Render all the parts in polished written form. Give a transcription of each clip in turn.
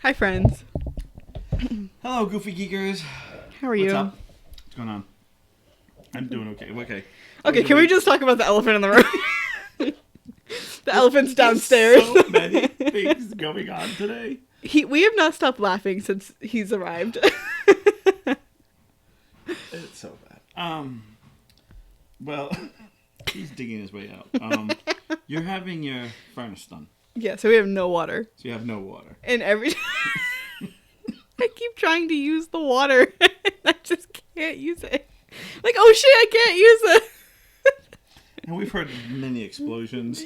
Hi, friends. Hello, Goofy Geekers. How are you? What's up? What's going on? I'm doing okay. Okay. Okay, can we just talk about the elephant in the room? The elephant's downstairs. So many things going on today. We have not stopped laughing since he's arrived. It's so bad. Well, he's digging his way out. You're having your furnace done, Yeah, so we have no water. so you have no water. And every I keep trying to use the water. I just can't use it. Like, oh shit, I can't use it. And we've heard many explosions.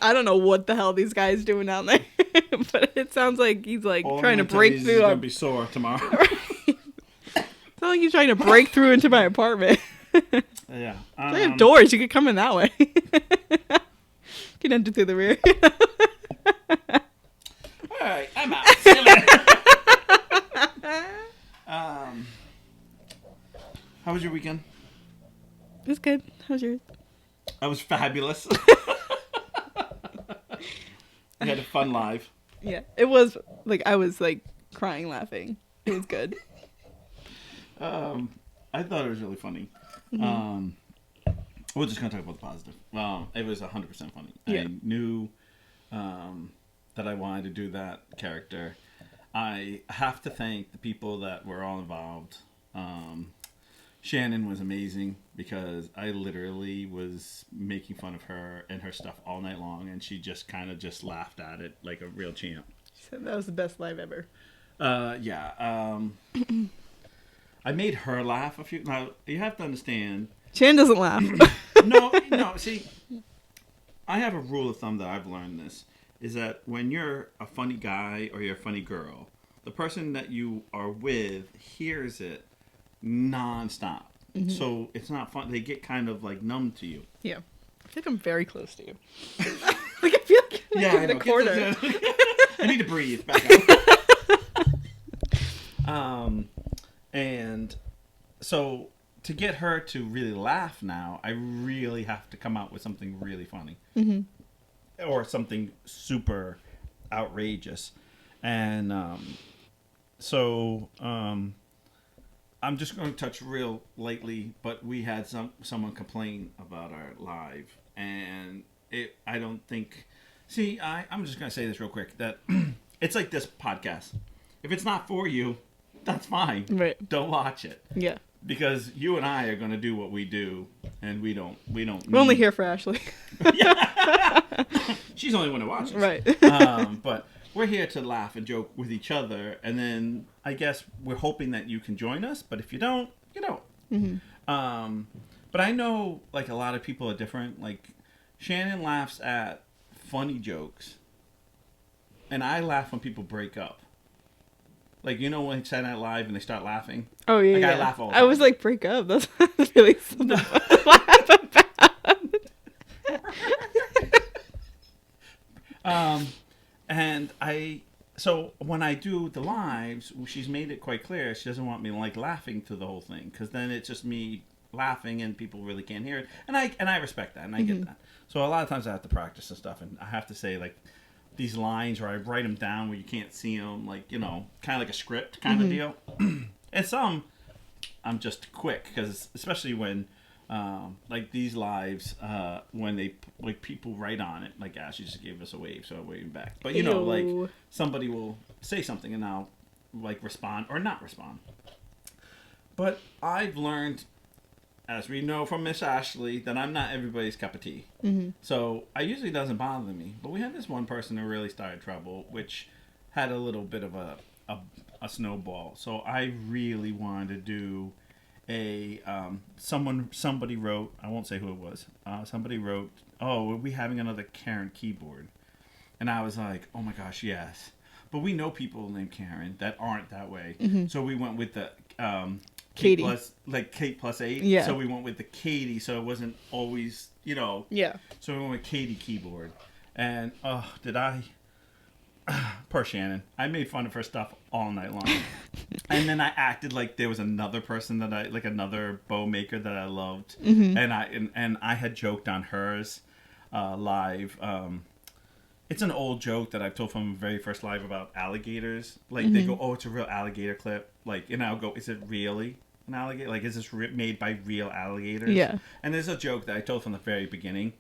I don't know what the hell these guys doing down there. But it sounds like he's like All trying to I'm gonna break tell you is through. He's gonna be sore tomorrow. It's not like he's trying to break through into my apartment. Yeah. I have doors. You could come in that way. You can enter through the rear. All right, I'm out. See you later. How was your weekend? It's good. How's yours? That was fabulous. We had a fun live. Yeah, it was like I was like crying, laughing. It was good. I thought it was really funny. Mm-hmm. We're just gonna talk about the positive. It was 100% funny. Yeah. I knew that I wanted to do that character. I have to thank the people that were all involved. Shannon was amazing because I literally was making fun of her and her stuff all night long, and she just kind of just laughed at it like a real champ. She said that was the best live ever. Yeah. I made her laugh a few. Now you have to understand. Shannon doesn't laugh. No. See, I have a rule of thumb that I've learned this is that when you're a funny guy or you're a funny girl, the person that you are with hears it nonstop. Mm-hmm. So it's not fun. They get kind of like numb to you. Yeah. I think I'm very close to you. Like I feel like I'm in the corner. I need to breathe back up. And so to get her to really laugh now, I really have to come out with something really funny. Mm-hmm. Or something super outrageous. And so I'm just going to touch real lightly, but we had someone complain about our live, and I don't think. See, I'm just going to say this real quick that it's like this podcast. If it's not for you, that's fine. Right. Don't watch it. Yeah. Because you and I are going to do what we do, and we don't. We're only here for Ashley. She's the only one who watches. Right. But we're here to laugh and joke with each other, and then I guess we're hoping that you can join us. But if you don't, you don't. Mm-hmm. But I know like a lot of people are different. Like Shannon laughs at funny jokes, and I laugh when people break up. Like, you know when it's Saturday Night Live and they start laughing? Oh, yeah, like, yeah. I laugh all the time. I was like, break up. That's really something to laugh about. And so when I do the lives, she's made it quite clear she doesn't want me like laughing through the whole thing, because then it's just me laughing and people really can't hear it. And I respect that, and I get that. So a lot of times I have to practice and stuff, and I have to say like these lines, or I write them down where you can't see them, like, you know, kind of like a script kind of deal. And some I'm just quick, because especially when like these lives, when they like people write on it, like Ashley just gave us a wave, so I'm waving back. But you know, like somebody will say something and I'll like respond or not respond. But I've learned, as we know from Miss Ashley, that I'm not everybody's cup of tea. Mm-hmm. So it usually doesn't bother me. But we had this one person who really started trouble, which had a little bit of a snowball. So I really wanted to do somebody wrote, I won't say who it was, somebody wrote, oh, are we having another Karen keyboard? And I was like, oh my gosh, yes. But we know people named Karen that aren't that way. Mm-hmm. So we went with the Katie. Kate plus 8. Yeah. So we went with the Katie, so it wasn't always, you know. Yeah. So we went with Katie keyboard. And, poor Shannon. I made fun of her stuff all night long. And then I acted like there was another person that another bow maker that I loved. Mm-hmm. And I had joked on hers live. It's an old joke that I've told from the very first live about alligators. Like, they go, oh, it's a real alligator clip. Like, and I'll go, is it really an alligator? Like, is this made by real alligators? Yeah. And there's a joke that I told from the very beginning.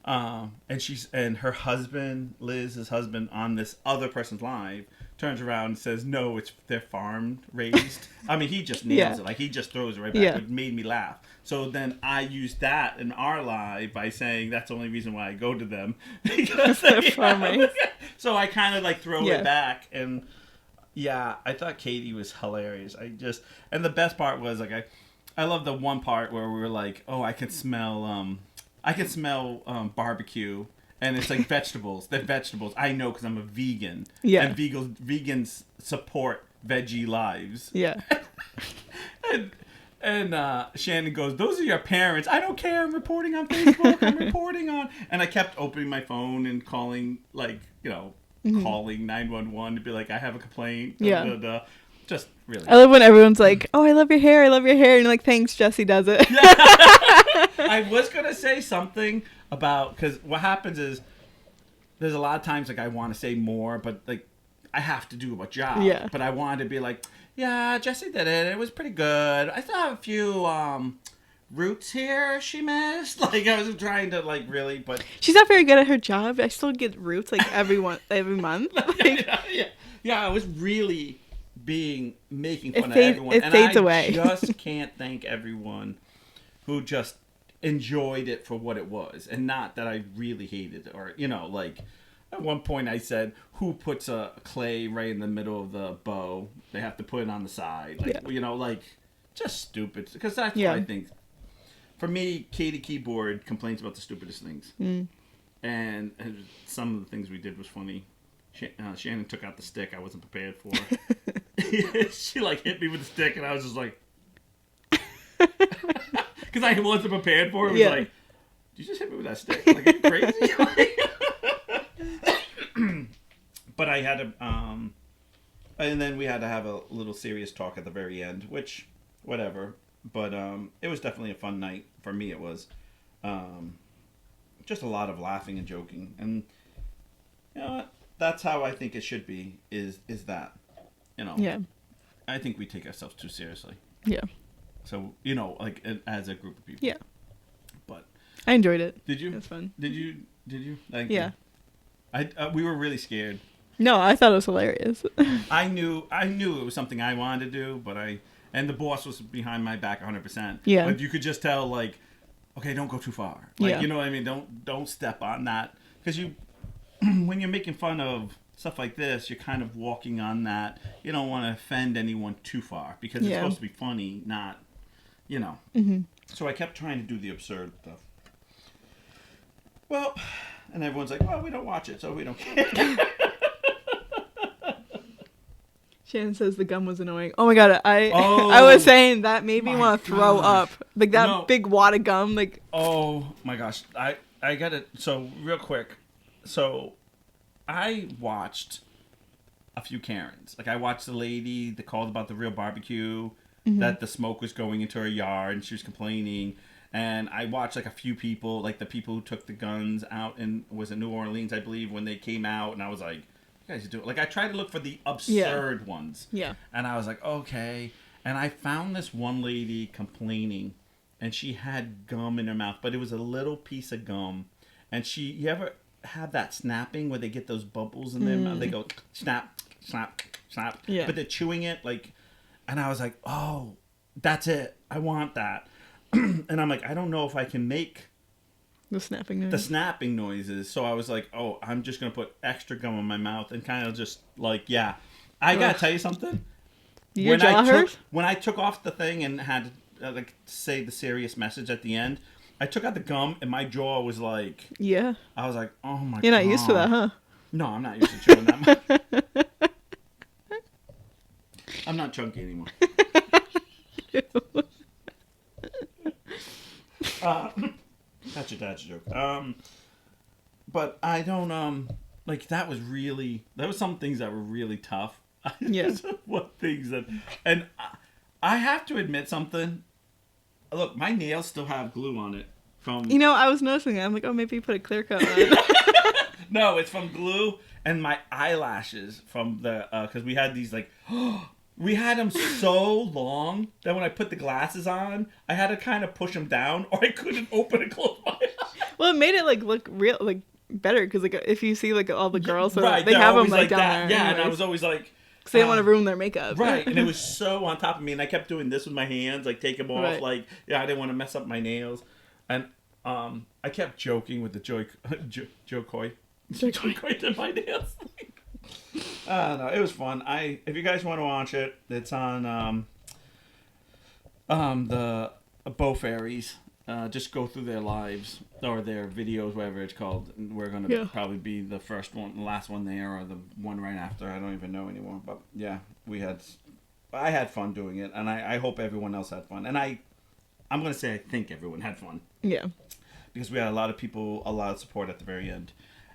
And her husband, Liz's husband, on this other person's live, turns around and says, no, they're farmed, raised. I mean, he just nails it. Like, he just throws it right back. Yeah. It made me laugh. So then I used that in our live by saying that's the only reason why I go to them. Because they're farm raised. So I kind of like throw Yeah. it back. And yeah, I thought Katie was hilarious. And the best part was, like, I love the one part where we were like, oh, I can smell barbecue. And it's like vegetables. They're vegetables. I know because I'm a vegan. Yeah. And vegans support veggie lives. Yeah. And Shannon goes, those are your parents. I don't care. I'm reporting on Facebook. I'm reporting on. And I kept opening my phone and calling, like, calling 911 to be like, I have a complaint. Yeah. Just really. I love when everyone's like, oh, I love your hair. I love your hair. And you're like, thanks, Jesse does it. I was going to say something about, because what happens is there's a lot of times, like, I want to say more, but, like, I have to do a job. Yeah. But I wanted to be like, yeah, Jessie did it. It was pretty good. I still have a few roots here she missed. Like, I was trying to, like, really, but... She's not very good at her job. I still get roots, like, every month. Like, yeah, I was really making fun of everyone. It fades away. Just can't thank everyone who just enjoyed it for what it was, and not that I really hated it, or, like... At one point I said, who puts a clay right in the middle of the bow? They have to put it on the side. Like, just stupid. Because that's what I think. For me, Katie Keyboard complains about the stupidest things. Mm. And some of the things we did was funny. Shannon took out the stick I wasn't prepared for. She, like, hit me with the stick, and I was just like... Because I wasn't prepared for it. It was like, did you just hit me with that stick? Like, are you crazy? But I had to, and then we had to have a little serious talk at the very end, which, whatever. But it was definitely a fun night. For me, it was. Just a lot of laughing and joking. And, you know what? That's how I think it should be, is that. Yeah. I think we take ourselves too seriously. Yeah. So, like, as a group of people. Yeah. But. I enjoyed it. Did you? It was fun. Did you? Thank you. We were really scared. No, I thought it was hilarious. I knew it was something I wanted to do, and the boss was behind my back 100%. Yeah. But you could just tell, like, okay, don't go too far. Like, yeah. You know what I mean? Don't step on that. Because when you're making fun of stuff like this, you're kind of walking on that. You don't want to offend anyone too far, because it's supposed to be funny, not, Mm-hmm. So I kept trying to do the absurd stuff. Well, and everyone's like, well, we don't watch it, so we don't care. Shannon says the gum was annoying. Oh my god, I was saying that made me want to throw up. Like that big wad of gum, like. Oh my gosh, I got it. So real quick, I watched a few Karens. Like, I watched the lady that called about the real barbecue, that the smoke was going into her yard and she was complaining. And I watched, like, a few people, like the people who took the guns out in, was it New Orleans, I believe, when they came out. And I was like, you guys do it. Like, I tried to look for the absurd ones. Yeah. And I was like, okay. And I found this one lady complaining, and she had gum in her mouth, but it was a little piece of gum. And you ever have that snapping where they get those bubbles in their mouth? They go snap, snap, snap. Yeah. But they're chewing it, like, and I was like, oh, that's it. I want that. And I'm like, I don't know if I can make the snapping noises. So I was like, oh, I'm just going to put extra gum in my mouth and kind of just like, yeah. I got to tell you something. Your jaw hurt? When I took off the thing and had to like say the serious message at the end, I took out the gum and my jaw was like... Yeah. I was like, oh my God. You're not used to that, huh? No, I'm not used to chewing that much. I'm not chunky anymore. That's your dad's joke. But I don't, like, that was some things that were really tough. Yeah. What things that, and I have to admit something. Look, my nails still have glue on it from. I was noticing that. I'm like, oh, maybe you put a clear coat on. No, it's from glue and my eyelashes from the because we had these like we had them so long that when I put the glasses on, I had to kind of push them down, or I couldn't open and close my eyes. Well, it made it like look real, like better because like if you see like all the girls, so Right, they they're have them always like down that. there. Yeah, and I anyways. was always like, Because they didn't want to ruin their makeup. right, and it was so on top of me, and I kept doing this with my hands, like take them off, Right. like I didn't want to mess up my nails, and I kept joking with the Joe Coy did my nails. I don't know, it was fun. If you guys want to watch it, it's on the Bow Fairies. Just go through their lives or their videos, whatever it's called. We're gonna probably be the first one, the last one there, or the one right after. I don't even know anymore. But yeah, I had fun doing it, and I hope everyone else had fun. And I'm gonna say I think everyone had fun. Yeah. Because we had a lot of people, a lot of support at the very end,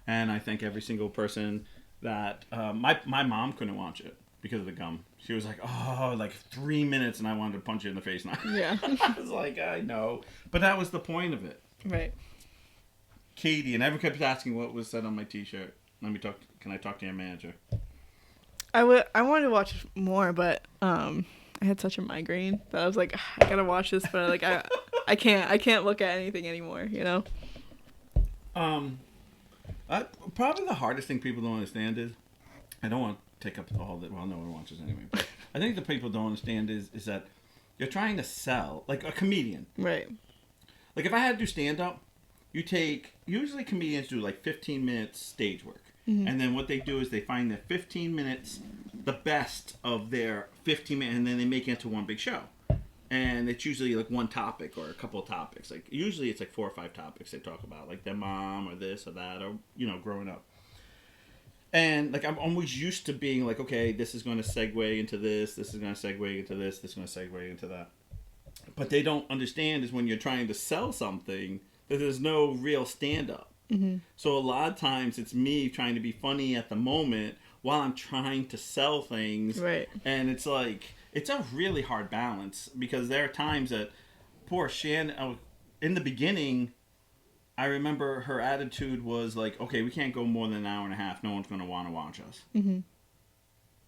and I thank every single person that my mom couldn't watch it because of the gum. She was like, oh, like 3 minutes, and I wanted to punch you in the face now. Yeah. I was like, I know. But that was the point of it. Right. Katie, and everyone kept asking what was said on my t-shirt. Can I talk to your manager? I wanted to watch more, but I had such a migraine that I was like, I gotta watch this, but like I can't look at anything anymore, you know? Probably the hardest thing people don't understand is, I don't want to take up all that. Well, no one watches anyway. But I think the people don't understand is that you're trying to sell, like a comedian. Right. Like if I had to do stand up, usually comedians do like 15 minutes stage work. Mm-hmm. And then what they do is they find their 15 minutes, the best of their 15 minutes, and then they make it into one big show. And it's usually like one topic or a couple of topics. Like usually it's like 4 or 5 topics they talk about, like their mom or this or that, or growing up. And like I'm always used to being like, okay, this is going to segue into this. This is going to segue into this. This is going to segue into that. But they don't understand is when you're trying to sell something that there's no real stand up. Mm-hmm. So a lot of times it's me trying to be funny at the moment while I'm trying to sell things. Right. And it's like, it's a really hard balance because there are times that poor Shannon, in the beginning, I remember her attitude was like, okay, we can't go more than an hour and a half. No one's going to want to watch us. Mm-hmm.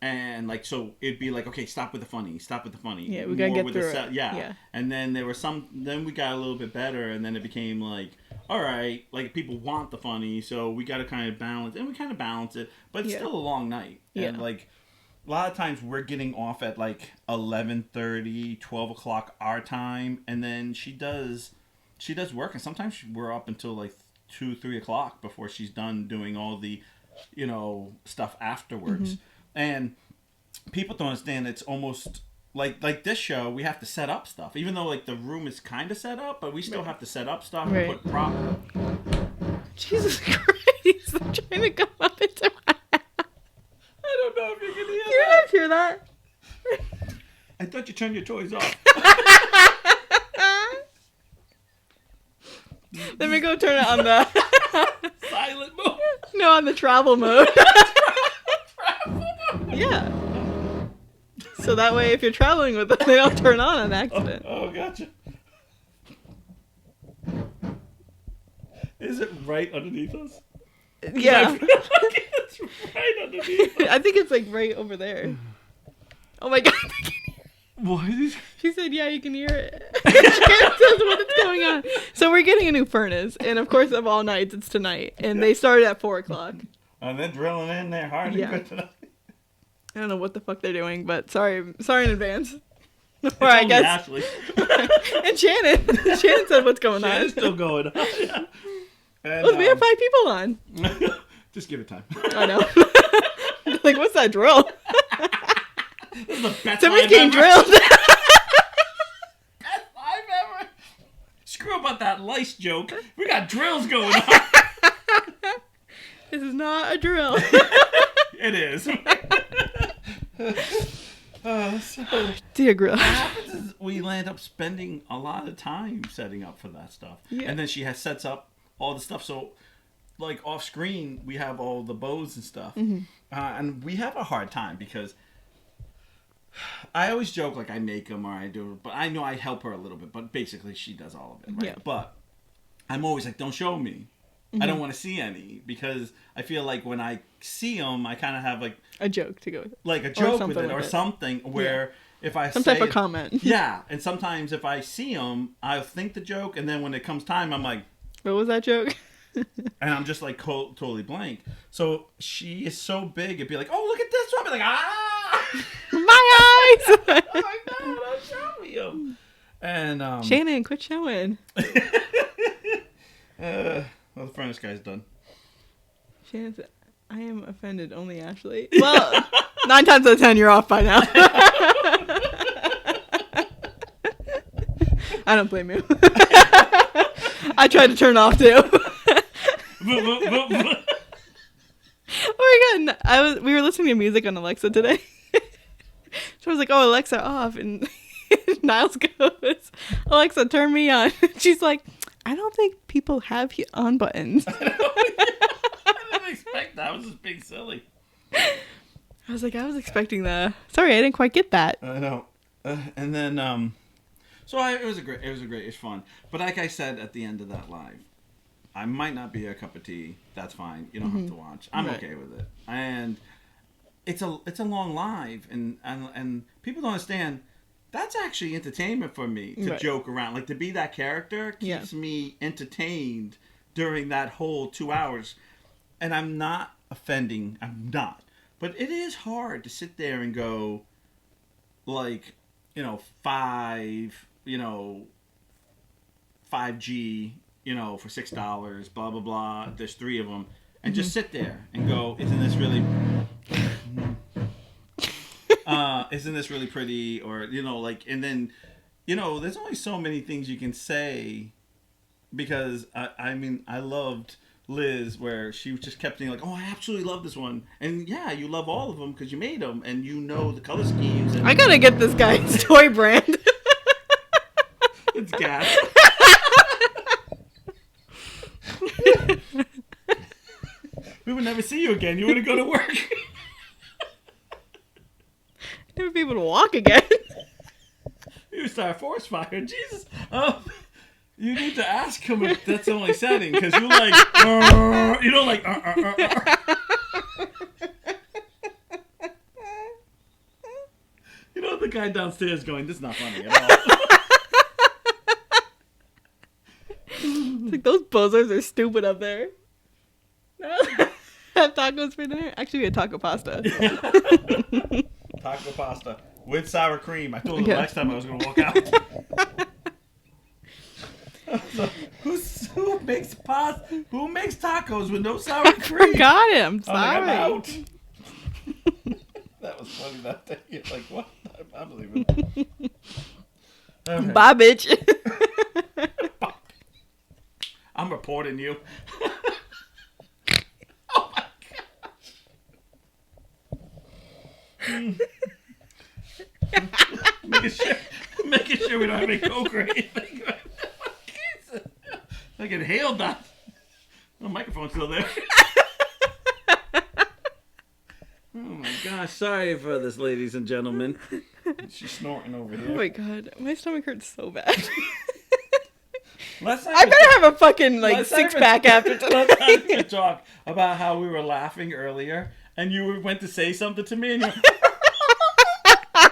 And like, so it'd be like, okay, stop with the funny. Yeah, we got to get through it. Yeah. And then then we got a little bit better, and then it became like, all right, like people want the funny, so we got to kind of balance, and we kind of balance it, but it's still a long night. Yeah. And like, a lot of times we're getting off at like 11:30, 12 o'clock our time, and then she does work, and sometimes we're up until like 2, 3 o'clock before she's done doing all the, stuff afterwards. Mm-hmm. And people don't understand it's almost like this show, we have to set up stuff, even though like the room is kind of set up, but we still have to set up stuff and put props. Jesus Christ! I'm trying to come up into my house. I don't know if you can hear You that. guys hear that? I thought you turned your toys off. Let me go turn it on the Silent mode. No, on the travel mode. Yeah. So that way, if you're traveling with them, they don't turn on an accident. Oh, gotcha. Is it right underneath us? Yeah. It's right underneath us. I think it's like right over there. Oh my God. What? She said, yeah, you can hear it. She says what's going on. So we're getting a new furnace. And of course, of all nights, it's tonight. And they started at 4 o'clock. And they're drilling in there hard and good tonight. I don't know what the fuck they're doing, but sorry in advance. Or I guess. Ashley. And Shannon. Shannon said what's going on. Shannon's still going on. Yeah. And, we have 5 people on. Just give it time. I know. Like, what's that drill? This is the best Somebody's getting drilled. Best live ever. Screw about that lice joke. We got drills going on. This is not a drill. It is. Dear girl. What happens is we land up spending a lot of time setting up for that stuff. Yeah. And then she sets up all the stuff. So, like, off screen, we have all the bows and stuff. Mm-hmm. And we have a hard time because I always joke like I make them or I do, but I know I help her a little bit. But basically, she does all of it, right? Yeah. But I'm always like, don't show me. I don't want to see any because I feel like when I see them, I kind of have like a joke to go with it. Like a joke with it or something where if I some say type of comment. Yeah, and sometimes if I see them, I'll think the joke, and then when it comes time, I'm like, what was that joke? And I'm just like totally blank. So she is so big, it'd be like, oh, look at this one. I'd be like, ah! My eyes! Oh my God, don't show me them. And, Shannon, quit showing. Well, the furnace guy's done. Shannon said, I am offended, only Ashley. Well, 9 times out of 10, you're off by now. I don't blame you. I tried to turn off too. Oh my God! We were listening to music on Alexa today. So I was like, "Oh, Alexa, off," and Niles goes, "Alexa, turn me on." She's like, "I don't think people have on buttons." I didn't expect that. I was just being silly. I was like, I was expecting that. Sorry, I didn't quite get that. I know. And then, it was it's fun. But like I said at the end of that live, I might not be a cup of tea. That's fine. You don't have to watch. I'm okay with it. And it's a long live, and people don't understand. That's actually entertainment for me to joke around. Like to be that character keeps me entertained during that whole 2 hours. And I'm not offending. I'm not. But it is hard to sit there and go, like, 5G, for $6, blah, blah, blah. There's 3 of them. And just sit there and go, isn't this really pretty? Or, and then, there's only so many things you can say because, I loved Liz where she just kept saying like, oh, I absolutely love this one. And yeah, you love all of them because you made them and you know the color schemes. And I gotta get this guy's toy brand. It's gas. We would never see you again. You wouldn't go to work. Never be able to walk again. You would start a forest fire. Jesus. You need to ask him if that's the only setting, because you like, you don't like, You know the guy downstairs going, this is not funny at all. It's like, those buzzers are stupid up there. Have tacos for dinner? Actually, we had taco pasta. Taco pasta with sour cream. I told him last time I was going to walk out. So, who makes pasta? Who makes tacos with no sour cream? I forgot it. I'm sorry. I'm out. That was funny that day. You're like, what? I believe it. Okay. Bye, bitch. I'm reporting you. Oh my gosh. Making sure we don't have any coke or anything. I get hailed that. The microphone's still there. Oh my gosh, sorry for this, ladies and gentlemen. She's snorting over here. Oh my God, my stomach hurts so bad. I better have a fucking 6-pack after tonight. Let's not talk about how we were laughing earlier, and you went to say something to me, and you went,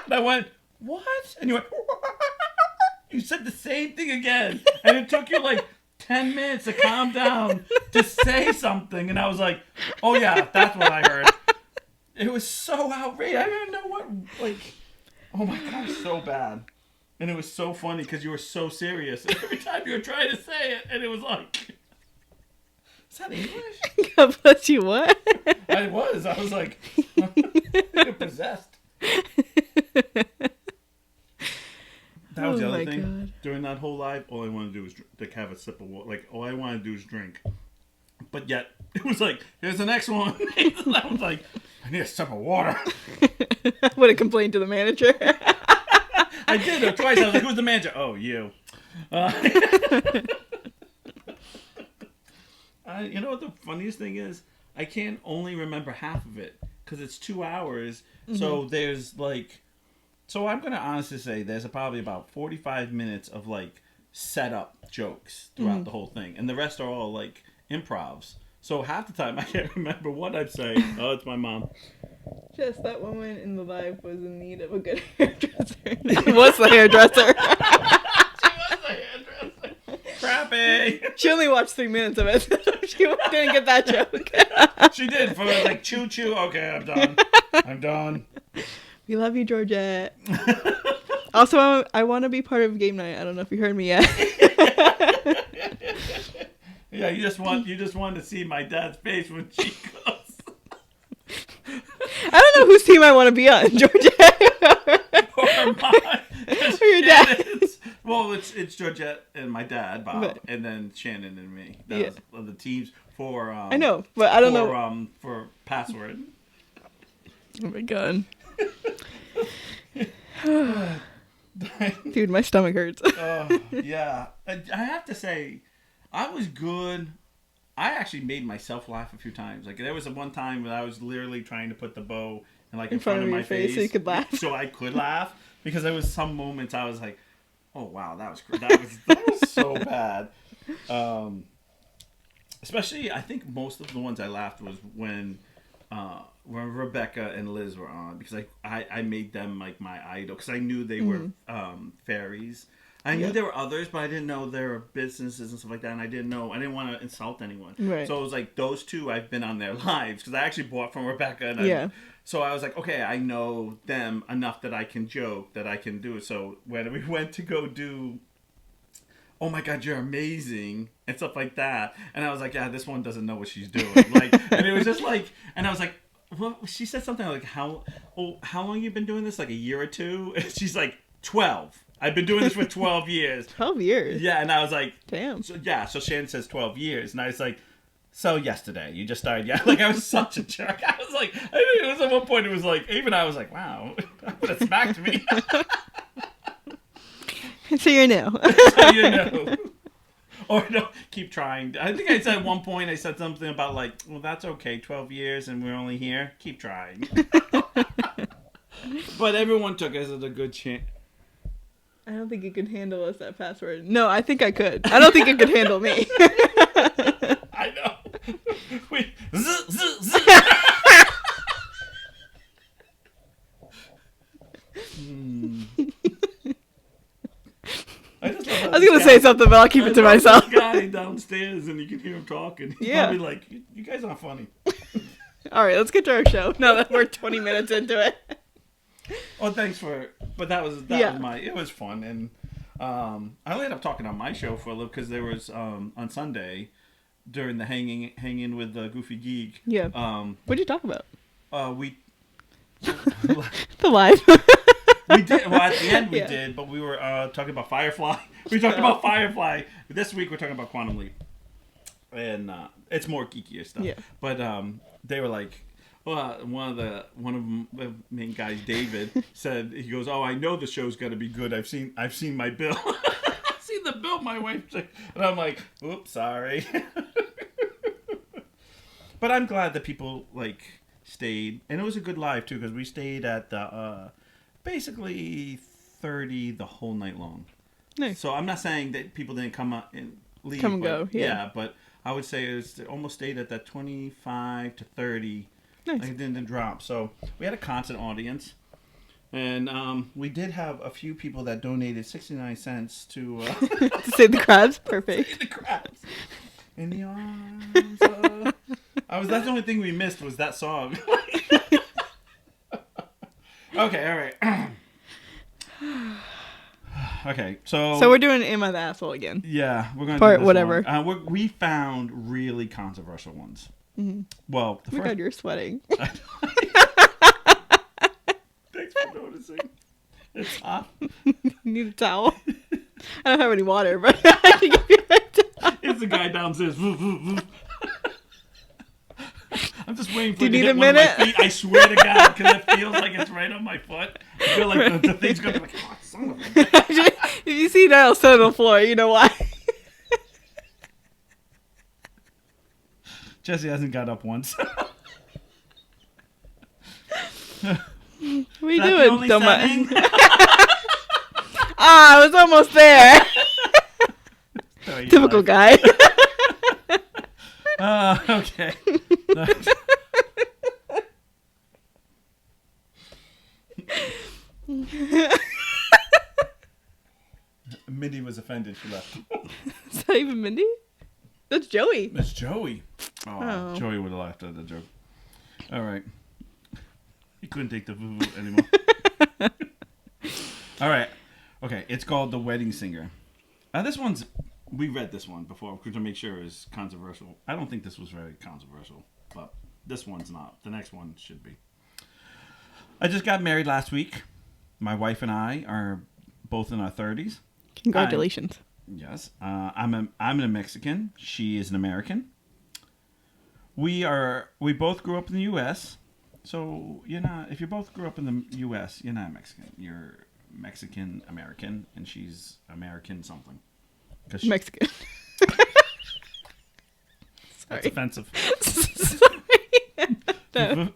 and I went, what? And you went, you said the same thing again, and it took you like 10 minutes to calm down to say something, and I was like, oh yeah, that's what I heard. It was so outrageous. I didn't know what, oh my God, so bad. And it was so funny because you were so serious every time you were trying to say it, and it was like, is that English? God bless you, what? I was like, you're possessed. That was the other thing. God. During that whole live, all I wanted to do was have a sip of water. Like, all I wanted to do was drink. But yet, it was like, here's the next one. And I was like, I need a sip of water. I would have complained to the manager. I did it twice. I was like, who's the manager? Oh, you. You know what the funniest thing is? I can't only remember half of it because it's 2 hours. Mm-hmm. So there's so I'm going to honestly say there's probably about 45 minutes of setup jokes throughout the whole thing. And the rest are all improvs. So half the time I can't remember what I'm saying. Oh, it's my mom. Just that woman in the live was in need of a good hairdresser. Was the hairdresser. She was the hairdresser. Crappy. She only watched 3 minutes of it. So she didn't get that joke. She did. For like, choo choo. Okay, I'm done. I'm done. We love you, Georgette. Also, I want to be part of game night. I don't know if you heard me yet. Yeah, you just want to see my dad's face when she goes. I don't know whose team I want to be on, Georgette. Or mine. Or your dad. Well, it's Georgette and my dad, Bob, and then Shannon and me. That was the teams for. I know, but I don't know. For password. Oh my god. Dude, my stomach hurts. Yeah. I have to say, I was good. I actually made myself laugh a few times. Like, there was one time when I was literally trying to put the bow in front of my face so you could laugh. So I could laugh, because there was some moments I was like, oh wow, that was so bad. Especially, I think most of the ones I laughed was when Rebecca and Liz were on, because I made them like my idol, because I knew they were fairies. I knew there were others, but I didn't know there were businesses and stuff like that, and I didn't want to insult anyone. Right. So it was like, those two, I've been on their lives, because I actually bought from Rebecca. And so I was like, okay, I know them enough that I can joke, that I can do it. So when we went to go do, oh my God, you're amazing, and stuff like that, and I was like, yeah, this one doesn't know what she's doing. And it was just like, and I was like, well, she said something like, how long you been doing this? Like a year or two? And she's like, 12. I've been doing this for 12 years. 12 years? Yeah, and I was like... Damn. So Shannon says 12 years, and I was like, so yesterday, you just started... Yeah, like, I was such a jerk. I was like... it was at one point, it was like... Even I was like, wow, that smacked me. So you know. So you know. Or no, keep trying. I think I said at one point, I said something about like, well, that's okay, 12 years, and we're only here. Keep trying. But everyone took us as a good chance. I don't think you could handle us, that password. No, I think I could. I don't think it could handle me. I know. Wait. I was going to say something, but I'll keep it to myself. Guy downstairs, and you can hear him talking. He's probably like, you guys aren't funny. All right, let's get to our show. Now that we're 20 minutes into it. Oh, thanks but that was it was fun, and I ended up talking on my show for a little, because there was on Sunday during the hanging with the Goofy Geek. Yeah. What'd you talk about? We the live. We did. Well, at the end we did, but we were talking about Firefly. We talked about Firefly. This week we're talking about Quantum Leap, and it's more geekier stuff. Yeah. But they were like. Well, one of the main guys, David, said, he goes, "Oh, I know the show's got to be good. I've seen my bill. I've seen the bill." My wife's like, and I'm like, "Oops, sorry." But I'm glad that people like stayed, and it was a good live too, because we stayed at the basically 30 the whole night long. Nice. So I'm not saying that people didn't come up and leave, come and go. Yeah, but I would say it almost stayed at that 25 to 30. Nice. Like, it didn't drop. So we had a constant audience, and we did have a few people that donated 69 cents to to save the crabs. Perfect. Save the crabs in the arms. That's the only thing we missed was that song. Okay, all right. Okay, so we're doing "Am I the Asshole" again? Yeah, we're going to part do this whatever. We found really controversial ones. Mm-hmm. Well, oh my God, you're sweating. Thanks for noticing. It's hot. You need a towel. I don't have any water, but I can give you a towel. It's the guy downstairs. I'm just waiting for you it to need hit a one minute? of my feet. I swear to God, because it feels like it's right on my foot. I feel like the thing's going to be like, oh, son of a bitch. If you see Niall sit on the floor, you know why. Jesse hasn't got up once. What are you doing, dumbass? I was almost there. Typical guy. Okay. Mindy was offended. She left. Is that even Mindy? That's Joey. It's Joey. Oh. Joey would have laughed at the joke. All right. He couldn't take the voo anymore. All right. Okay. It's called The Wedding Singer. We read this one before to make sure it's controversial. I don't think this was very controversial, but this one's not. The next one should be. I just got married last week. My wife and I are both in our 30s. Congratulations. Yes. I'm a Mexican. She is an American. We both grew up in the U.S. So if you both grew up in the U.S., you're not Mexican. You're Mexican American, and she's American something. Mexican. That's offensive. No.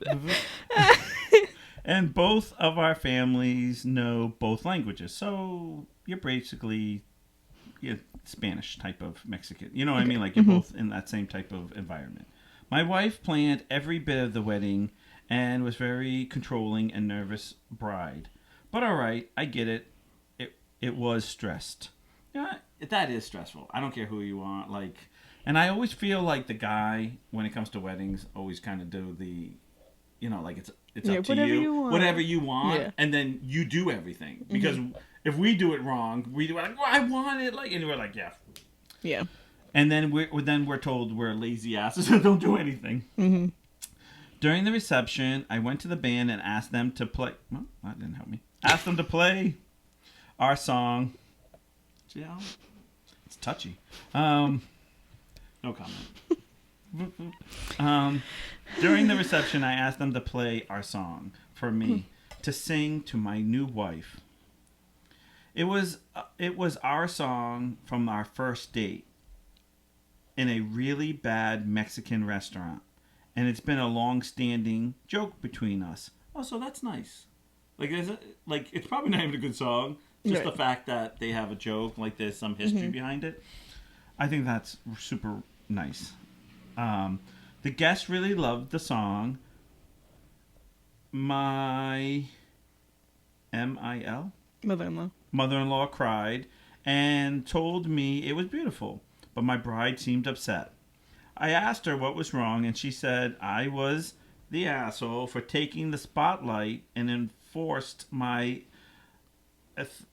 And both of our families know both languages, so you're basically Spanish type of Mexican. You know what I mean? Like you're both in that same type of environment. My wife planned every bit of the wedding and was very controlling and nervous bride. But all right, I get it. It was stressed. Yeah, that is stressful. I don't care who you are. And I always feel like the guy, when it comes to weddings, always kind of do the, like it's up to you. Whatever you want. Yeah. And then you do everything. Because if we do it wrong, we do it like, I want it. And we're like, yeah. Yeah. And then we're told we're lazy asses and don't do anything. Mm-hmm. During the reception, I went to the band and asked them to play. Well, that didn't help me. Asked them to play our song. Yeah, it's touchy. No comment. During the reception, I asked them to play our song for me to sing to my new wife. It was our song from our first date in a really bad Mexican restaurant, and it's been a long-standing joke between us. Oh, so that's nice. It's probably not even a good song. Just the fact that they have a joke, like there's some history behind it. I think that's super nice. The guests really loved the song. My mother-in-law cried and told me it was beautiful, but my bride seemed upset. I asked her what was wrong, and she said I was the asshole for taking the spotlight and enforced my ethnicity,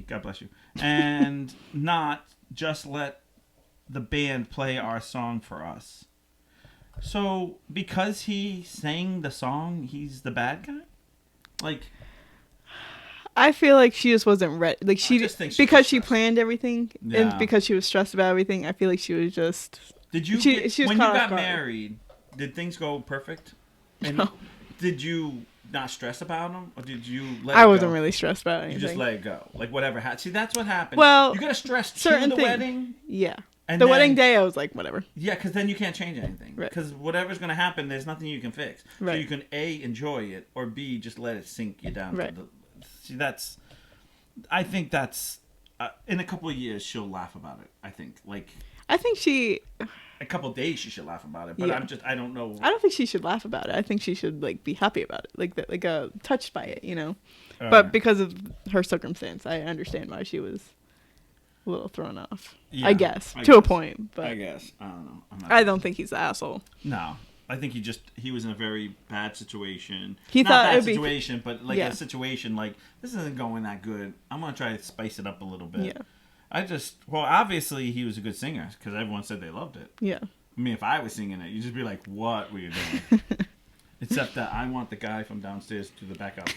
God bless you, and not just let the band play our song for us. So because he sang the song, he's the bad guy? I feel like she just wasn't ready. Because she planned everything, yeah. And because she was stressed about everything, I feel like she was just... Did you when you got married, did things go perfect? And no. Did you not stress about them, or did you let I it wasn't go? Really stressed about anything. You just let it go, whatever happened. See, that's what happened. Well, you gotta stress to the wedding. Yeah, and the wedding day, I was like, whatever. Yeah, because then you can't change anything. Because whatever's gonna happen, there's nothing you can fix. Right. So you can A, enjoy it, or B, just let it sink you down. Right. See, I think that's in a couple of years she'll laugh about it. I think she. A couple of days she should laugh about it, but I don't know. I don't think she should laugh about it. I think she should be happy about it, touched by it, But because of her circumstance, I understand why she was a little thrown off. Yeah, I guess to a point, but I guess I don't know. I don't think he's the asshole. No, I think he was in a very bad situation. He Not thought bad it'd situation, but a situation this isn't going that good. I'm gonna try to spice it up a little bit. Yeah. Obviously he was a good singer because everyone said they loved it. Yeah. I mean, if I was singing it, you'd just be like, what were you doing? Except that I want the guy from downstairs to the backup.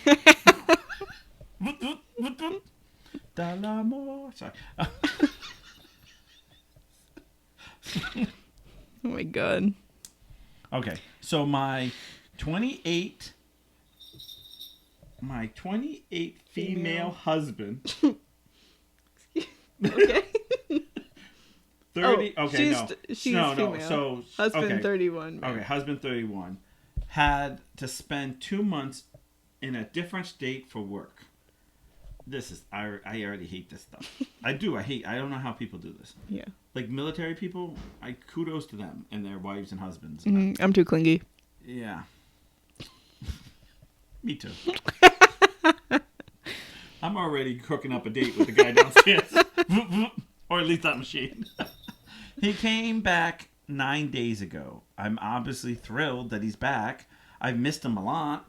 Sorry. Oh my God. Okay, so my 28 female husband. Okay. 30. Okay, she's female. So husband 31. Man. Okay, husband 31 had to spend 2 months in a different state for work. I already hate this stuff. I don't know how people do this. Yeah. Like military people, kudos to them and their wives and husbands. I'm too clingy. Yeah. Me too. I'm already cooking up a date with the guy downstairs. Or at least that machine. He came back 9 days ago. I'm obviously thrilled that he's back. I've missed him a lot.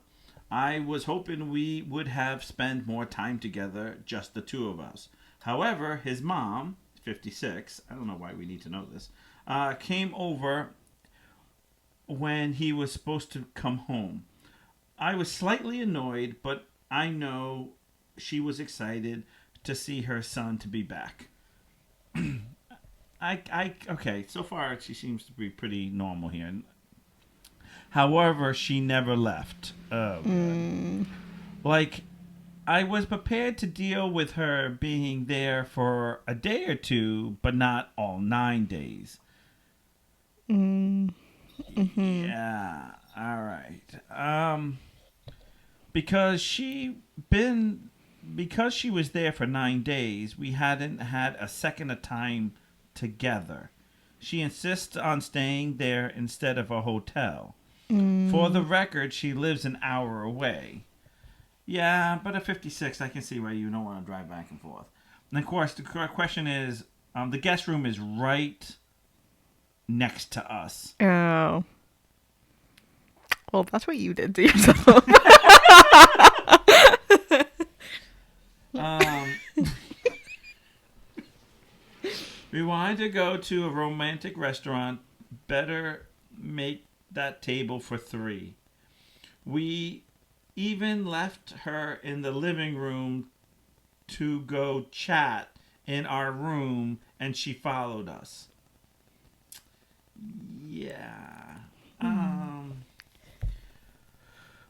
I was hoping we would have spent more time together, just the two of us. However, his mom, 56, I don't know why we need to know this, came over when he was supposed to come home. I was slightly annoyed, but I know she was excited to see her son to be back. Okay, so far she seems to be pretty normal here. However, she never left. Like, I was prepared to deal with her being there for a day or two, but not all 9 days. Yeah, all right. Because she was there for 9 days, we hadn't had a second of time together. She insists on staying there instead of a hotel. For the record, she lives an hour away. Yeah, but at 56, I can see why you don't want to drive back and forth. And of course, the question is, the guest room is right next to us. Oh. Well, that's what you did to yourself. We wanted to go to a romantic restaurant. Better make that table for 3. We even left her in the living room to go chat in our room, and she followed us. Yeah.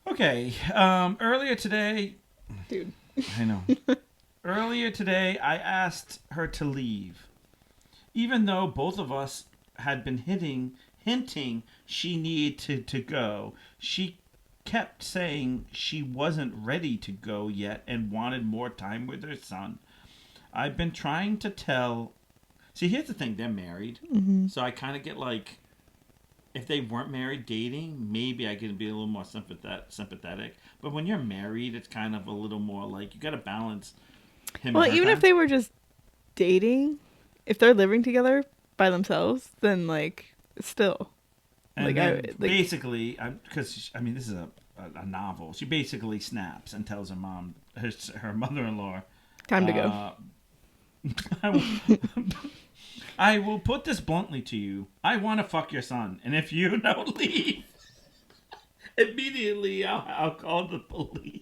Okay. Earlier today... Dude. I know. Earlier today, I asked her to leave. Even though both of us had been hinting she needed to go, she kept saying she wasn't ready to go yet and wanted more time with her son. I've been trying to tell... See, here's the thing. They're married. Mm-hmm. So I kind of get like... If they weren't married dating, maybe I could be a little more sympathetic. But when you're married, it's kind of a little more like... You got to balance him Well, and her even time. if they were just dating... If they're living together by themselves, then, like, still. And like, then basically, because, I mean, this is a novel. She basically snaps and tells her mom, her mother-in-law... Time to go. I will put this bluntly to you. I want to fuck your son. And if you don't leave, immediately I'll call the police.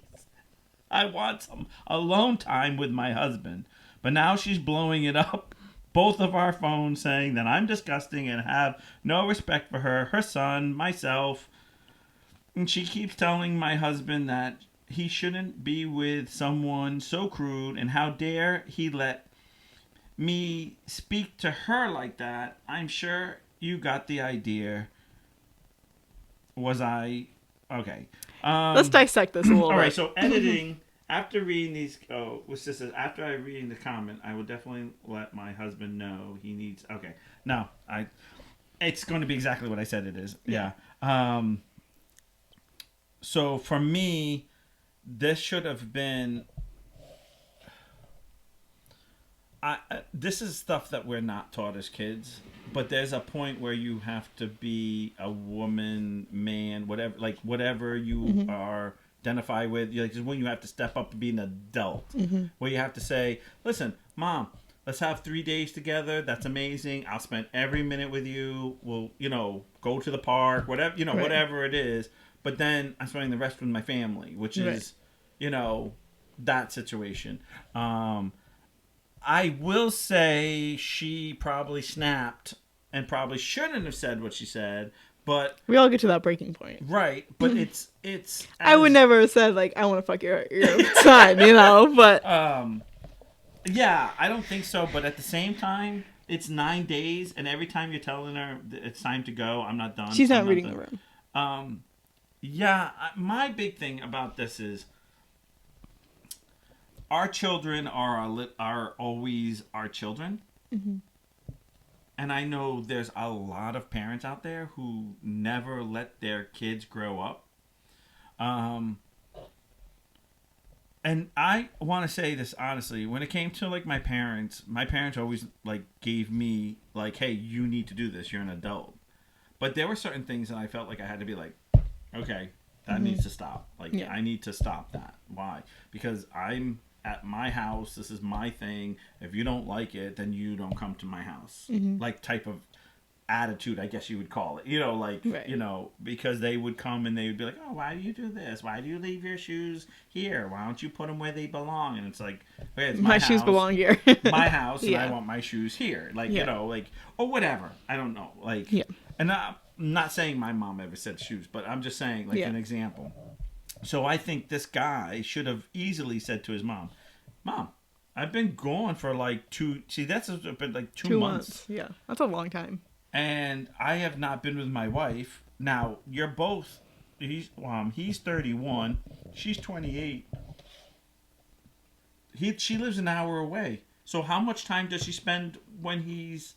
I want some alone time with my husband. But now she's blowing it up. Both of our phones saying that I'm disgusting and have no respect for her son, myself. And she keeps telling my husband that he shouldn't be with someone so crude, and how dare he let me speak to her like that. I'm sure you got the idea. Was I... Okay. Let's dissect this a little bit. All right, so editing... After reading these, after I reading the comment, I will definitely let my husband know he needs. Okay, no, it's going to be exactly what I said it is. Yeah. So for me, this should have been. This is stuff that we're not taught as kids, but there's a point where you have to be a woman, man, whatever you are. Identify with, like, just when you have to step up and be an adult, where you have to say, listen, Mom, let's have 3 days together. That's amazing. I'll spend every minute with you. We'll, go to the park, whatever, right. Whatever it is. But then I'm spending the rest with my family, which is, that situation. I will say she probably snapped and probably shouldn't have said what she said. But we all get to that breaking point, right? But it's. I would never have said like I want to fuck your son, But yeah, I don't think so. But at the same time, it's 9 days, and every time you're telling her it's time to go, I'm not done. She's not reading the room. Yeah, my big thing about this is our children are always our children. Mm-hmm. And I know there's a lot of parents out there who never let their kids grow up. And I want to say this honestly, when it came to like my parents always like gave me like, hey, you need to do this. You're an adult. But there were certain things that I felt like I had to be like, okay, that needs to stop. Like, I need to stop that. Why? Because I'm at my house. This is my thing. If you don't like it, then you don't come to my house. Like type of attitude, I guess you would call it. You know, like, you know, because they would come and they would be like, oh, why do you do this? Why do you leave your shoes here? Why don't you put them where they belong? And it's like, okay, it's my shoes belong here. My house, and I want my shoes here. Like, you know, like, or whatever. I don't know. Like, and I'm not saying my mom ever said shoes, but I'm just saying, like, an example. So I think this guy should have easily said to his mom, Mom, I've been gone for like that's been like 2 months. Yeah, that's a long time. And I have not been with my wife. Now, you're both, he's 31, she's 28. She lives an hour away. So how much time does she spend when he's,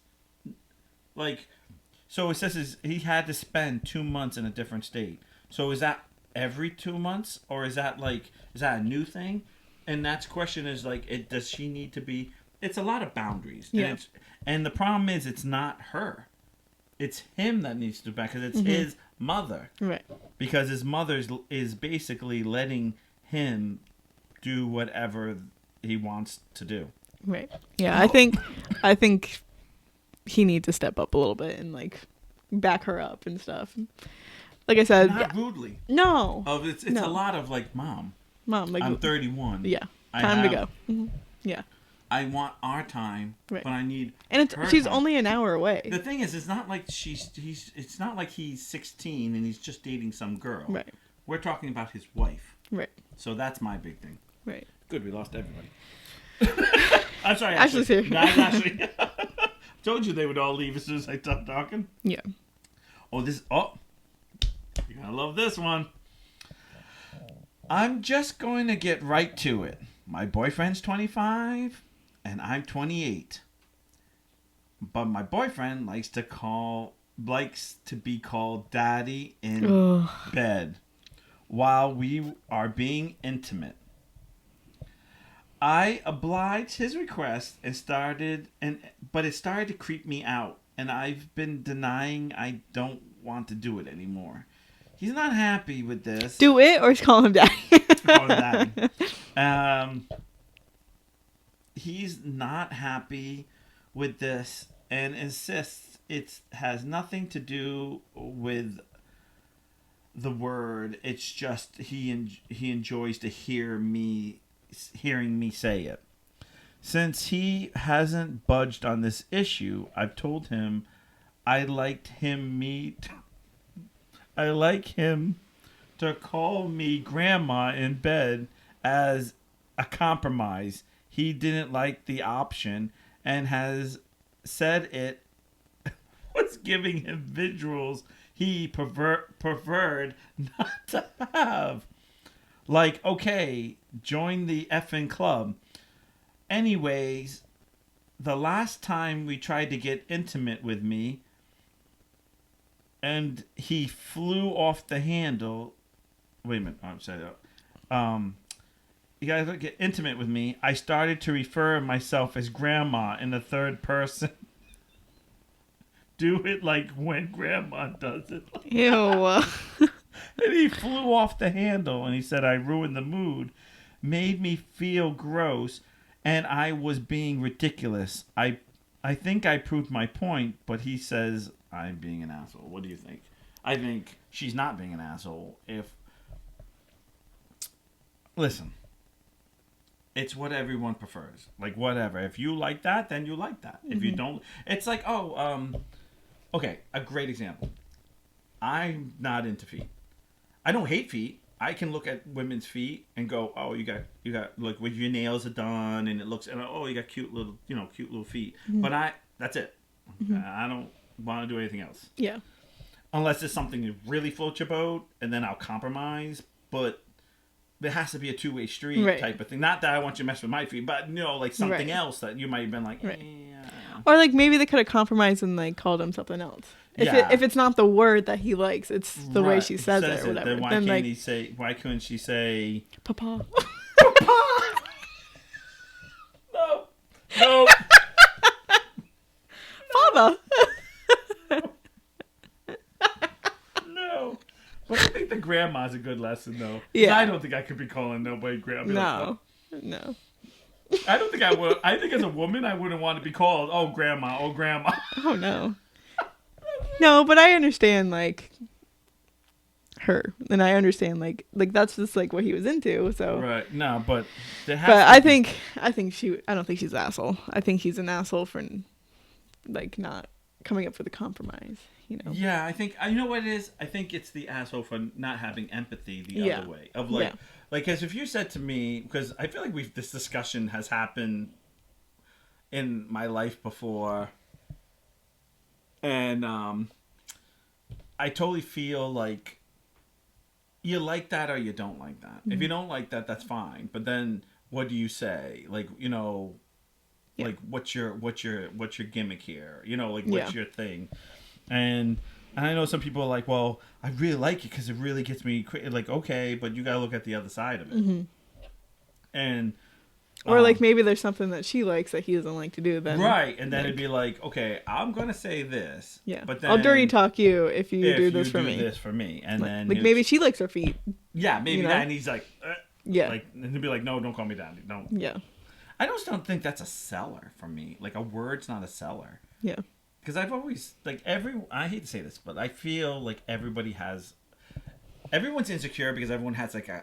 like, so it says he had to spend 2 months in a different state. So is that every 2 months? Or is that a new thing? And that's question is, like, does she need to be, it's a lot of boundaries. Yeah. And the problem is it's not her. It's him that needs to do back because it's his mother. Right. Because his mother is basically letting him do whatever he wants to do. Right. Yeah, I think he needs to step up a little bit and like back her up and stuff. Like I said, not rudely. No. It's a lot of like, Mom, like, I'm 31. Yeah. Time to go. Mm-hmm. Yeah. I want our time, but I need. And she's only an hour away. The thing is, it's not like it's not like he's 16 and he's just dating some girl. Right. We're talking about his wife. Right. So that's my big thing. Right. Good, we lost everybody. I'm sorry, Ashley's here. Ashley. Told you they would all leave as soon as I stopped talking. Yeah. You're gonna love this one. I'm just going to get right to it. My boyfriend's 25. And I'm 28. But my boyfriend likes to be called daddy in bed while we are being intimate. I obliged his request but it started to creep me out, and I've been denying I don't want to do it anymore. He's not happy with this. Do it or call him daddy. Call him daddy. He's not happy with this and insists it has nothing to do with the word. It's just he enjoys to hearing me say it. Since he hasn't budged on this issue, I've told him I like him to call me grandma in bed as a compromise. He didn't like the option and has said it was giving him visuals he preferred not to have. Like, okay, join the effing club. Anyways, the last time we tried to get intimate with me and he flew off the handle. Wait a minute. I'm sorry. You guys get intimate with me. I started to refer myself as grandma in the third person. Do it like when grandma does it. Ew. And he flew off the handle and he said I ruined the mood, made me feel gross, and I was being ridiculous. I think I proved my point, but he says I'm being an asshole. What do you think? I think she's not being an asshole. Listen. It's what everyone prefers. Like, whatever. If you like that, then you like that. If you don't... It's like, okay, a great example. I'm not into feet. I don't hate feet. I can look at women's feet and go, oh, you got, like, when your nails are done and it looks... And, oh, you got cute little feet. Mm-hmm. But that's it. Mm-hmm. I don't want to do anything else. Yeah. Unless it's something that really floats your boat, and then I'll compromise. But... there has to be a two-way street Right. type of thing. Not that I want you to mess with my feet, but like something Right. else that you might have been like, Right. eh. Or like maybe they could have compromised and like called him something else. If it's not the word that he likes, it's the way she says it or whatever. Then why then can't like, he say? Why couldn't she say? Papa. No. No. Father. No. But I think the grandma's a good lesson, though. 'Cause Yeah. I don't think I could be calling nobody grandma. No. I don't think I would. I think as a woman, I wouldn't want to be called, oh, grandma, oh, grandma. Oh no. No, but I understand like her, and I understand like that's just like what he was into. So. Right. No, but there has But to I be- think I don't think she's an asshole. I think he's an asshole for like not coming up with a compromise. You know. Yeah, I think you know what it is. I think it's the asshole for not having empathy the other way of like, Yeah. like because if you said to me, because I feel like this discussion has happened in my life before, and I totally feel like you like that or you don't like that. If you don't like that, that's fine. But then what do you say? Like Yeah. like what's your gimmick here? Like what's Yeah. your thing? And I know some people are like, well, I really like it because it really gets me like, okay, but you gotta look at the other side of it. And Or like maybe there's something that she likes that he doesn't like to do. Then right, and then it'd be like, okay, I'm gonna say this, yeah, but then I'll dirty talk you if you do this for me. This for me, and then Like maybe she likes her feet. yeah, maybe you know? that, and he's like, Yeah. like, and he'd be like, no, don't call me daddy, don't. Yeah. I just don't think that's a seller for me. Like a word's not a seller. Yeah. Because I've always I hate to say this, but I feel like everyone's insecure because everyone has like a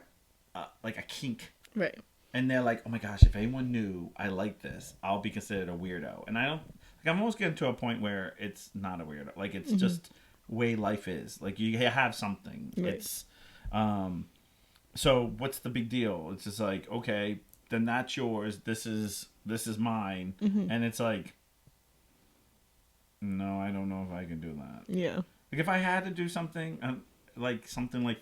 kink, Right. and they're like, oh my gosh, if anyone knew I like this, I'll be considered a weirdo. And I don't like, I'm almost getting to a point where it's not a weirdo. Like it's just way life is. Like you have something. Right. It's so what's the big deal? It's just like, okay, then that's yours. This is mine, and it's like. No, I don't know if I can do that. Yeah. Like if I had to do something, like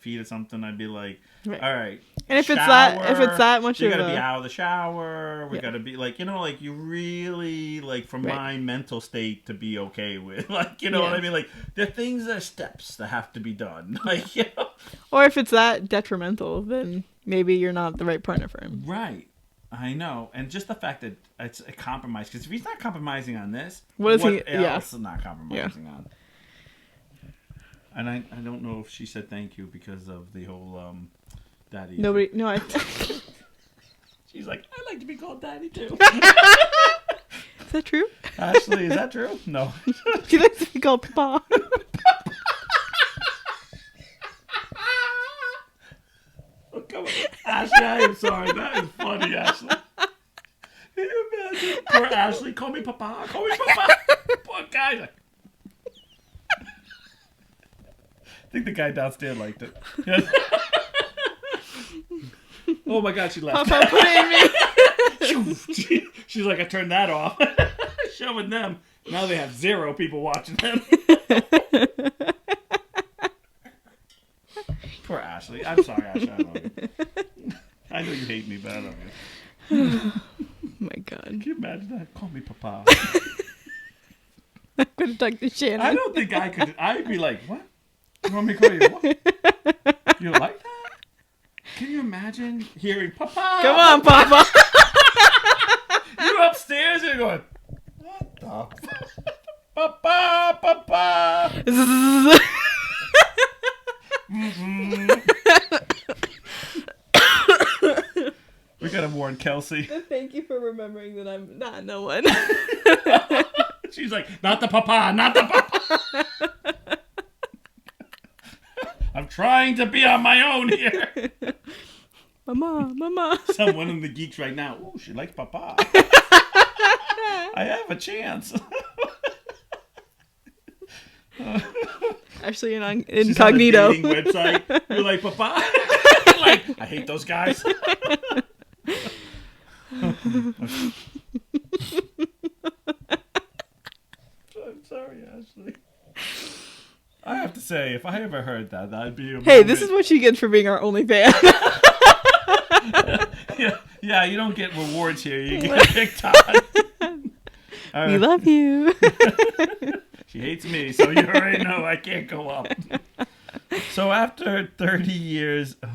feed or something, I'd be like, Right. all right. And if it's that much you of gotta a be out of the shower. We Yeah. gotta be like, like you really like for Right. my mental state to be okay with, like, you know what Yeah. I mean? Like there are things that are steps that have to be done. Like, you know. Or if it's that detrimental, then maybe you're not the right partner for him. Right. I know, and just the fact that it's a compromise. Because if he's not compromising on this, What is he? else Yeah. is not compromising on? And I don't know if she said thank you because of the whole daddy. Nobody. No, I. She's like, I like to be called daddy too. Is that true? Ashley, is that true? No. She likes to be called Papa. Oh, come on. Ashley, I am sorry. That is funny, Ashley. Can you imagine? Poor Ashley, call me Papa. Call me Papa. Poor guy. Like, I think the guy downstairs liked it. Oh my God, she left. Papa put it in me. She's like, I turned that off. Showing them. Now they have 0 people watching them. Poor Ashley. I'm sorry, Ashley. I love you. I know you hate me, but I love you. Oh my God. Can you imagine that? Call me Papa. I'm gonna talk to Shannon. I don't think I could. I'd be like, what? You want me to call you what? You like that? Can you imagine hearing Papa? Come on, Papa. You upstairs and you're going, what the fuck? Papa, Papa. We gotta warn Kelsey. Thank you for remembering that I'm not no one. She's like, not the Papa, not the Papa. I'm trying to be on my own here. Mama. Someone in the Geeks right now. Oh, she likes Papa. I have a chance. Actually, in She's on a incognito. dating website. You're like, Papa? Like, I hate those guys. I'm sorry, Ashley. I have to say, if I ever heard that, that'd be a Hey, this is moment. what she gets for being our only fan. Yeah, you don't get rewards here. You get picked on. We love you. She hates me, so you already know I can't go up. So after 30 years... I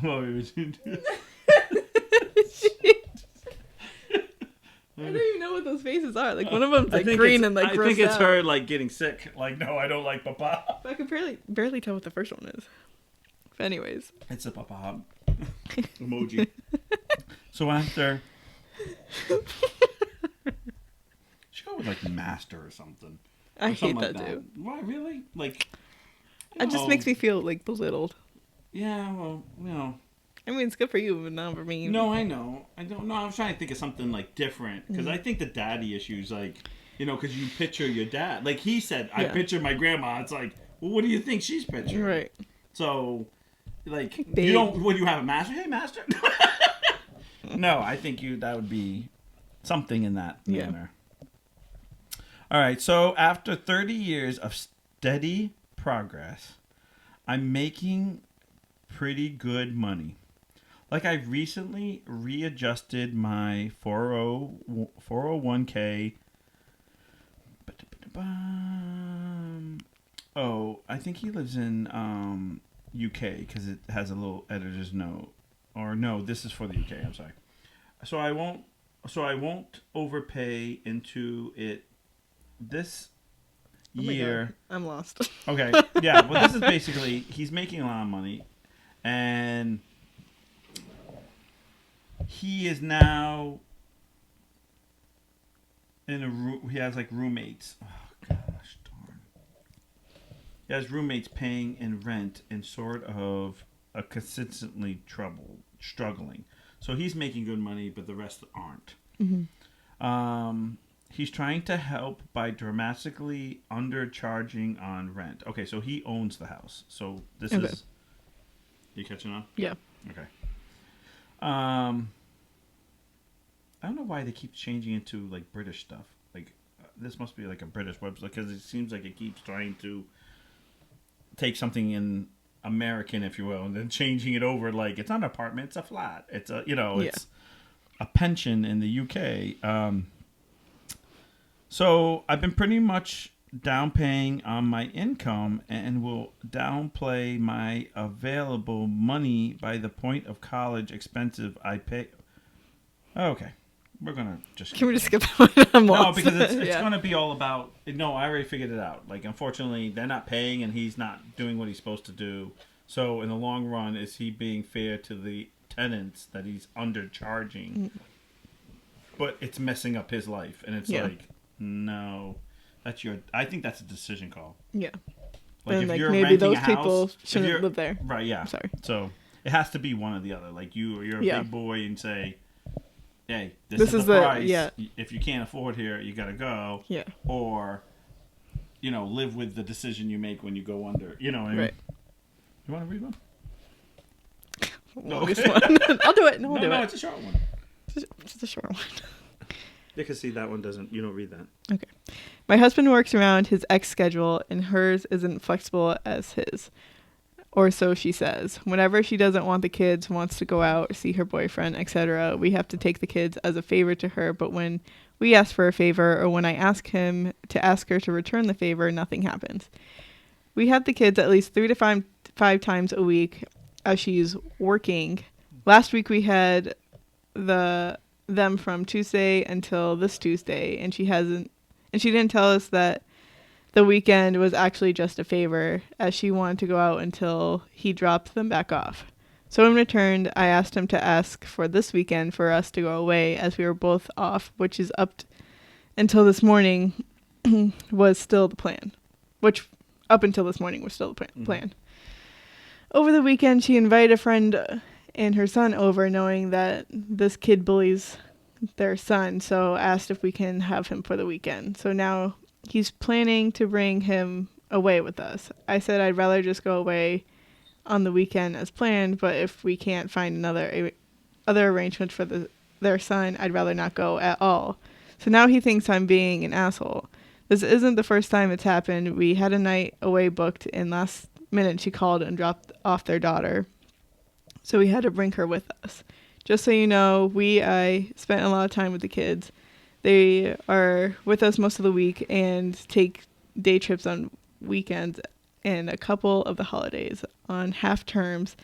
don't even know what those faces are. Like, one of them's like green and like grossed out. I think it's her like getting sick. Like, no, I don't like papa. But I can barely tell what the first one is. But anyways. It's a papa emoji. So after... Should go with like master or something. I hate that too. Why, really? Like... It just makes me feel like belittled. Yeah, well, you know... I mean, it's good for you, but not for me. No, I know. I don't know. I was trying to think of something like different because I think the daddy issues, like, you know, because you picture your dad. Like he said, I picture my grandma. It's like, well, what do you think she's picturing? Right. So, like, Babe. you don't. Would you have a master? Hey, master. No, I think that would be something in that manner. All right. So after 30 years of steady progress, I'm making pretty good money. Like, I recently readjusted my 401k. Oh, I think he lives in UK because it has a little editor's note. Or no, this is for the UK. I'm sorry. So I won't overpay into it this year. I'm lost. Okay, yeah. Well, this is basically he's making a lot of money, and he is now in a room. He has like roommates. Oh gosh, darn. He has roommates paying in rent and sort of a consistently struggling. So he's making good money, but the rest aren't. Mm-hmm. He's trying to help by dramatically undercharging on rent. Okay, so he owns the house. So this is... You catching on? Yeah. Okay. I don't know why they keep changing it to like British stuff. Like this must be like a British website because it seems like it keeps trying to take something in American, if you will, and then changing it over like it's not an apartment, it's a flat. It's a it's a pension in the UK. So I've been pretty much downpaying on my income and will downplay my available money by the point of college expensive I pay. Okay. We're going to just... Can we just skip that one? I'm lost. No, because it's going to be all about... No, I already figured it out. Like, unfortunately, they're not paying and he's not doing what he's supposed to do. So, in the long run, is he being fair to the tenants that he's undercharging? Mm. But it's messing up his life. And it's like, no, that's your... I think that's a decision call. Yeah. Like, and if like you're maybe renting those a house, people shouldn't live there. Right, yeah. I'm sorry. So, it has to be one or the other. Like, you're a big boy and say... Hey, this is the price. Yeah. If you can't afford here, you got to go. Yeah. Or, live with the decision you make when you go under. You know what I mean? Right. You want to read one? Longest one. I'll do it. No, it's a short one. Just a short one. You can see that one doesn't. You don't read that. Okay. My husband works around his ex schedule, and hers isn't flexible as his. Or so she says. Whenever she doesn't want the kids, wants to go out, see her boyfriend, etc., we have to take the kids as a favor to her. But when we ask for a favor, or when I ask him to ask her to return the favor, nothing happens. We have the kids at least 3 to 5 times a week as she's working. Last week we had them from Tuesday until this Tuesday, and she didn't tell us that the weekend was actually just a favor, as she wanted to go out until he dropped them back off. So in return, I asked him to ask for this weekend for us to go away, as we were both off, which is until this morning was still the plan. Which, up until this morning, was still the plan. Mm-hmm. Over the weekend, she invited a friend and her son over, knowing that this kid bullies their son, so asked if we can have him for the weekend. So now... he's planning to bring him away with us. I said I'd rather just go away on the weekend as planned, but if we can't find other arrangements for their son, I'd rather not go at all. So now he thinks I'm being an asshole. This isn't the first time it's happened. We had a night away booked, and last minute she called and dropped off their daughter. So we had to bring her with us. just so you know, I spent a lot of time with the kids. They are with us most of the week and take day trips on weekends and a couple of the holidays on half terms.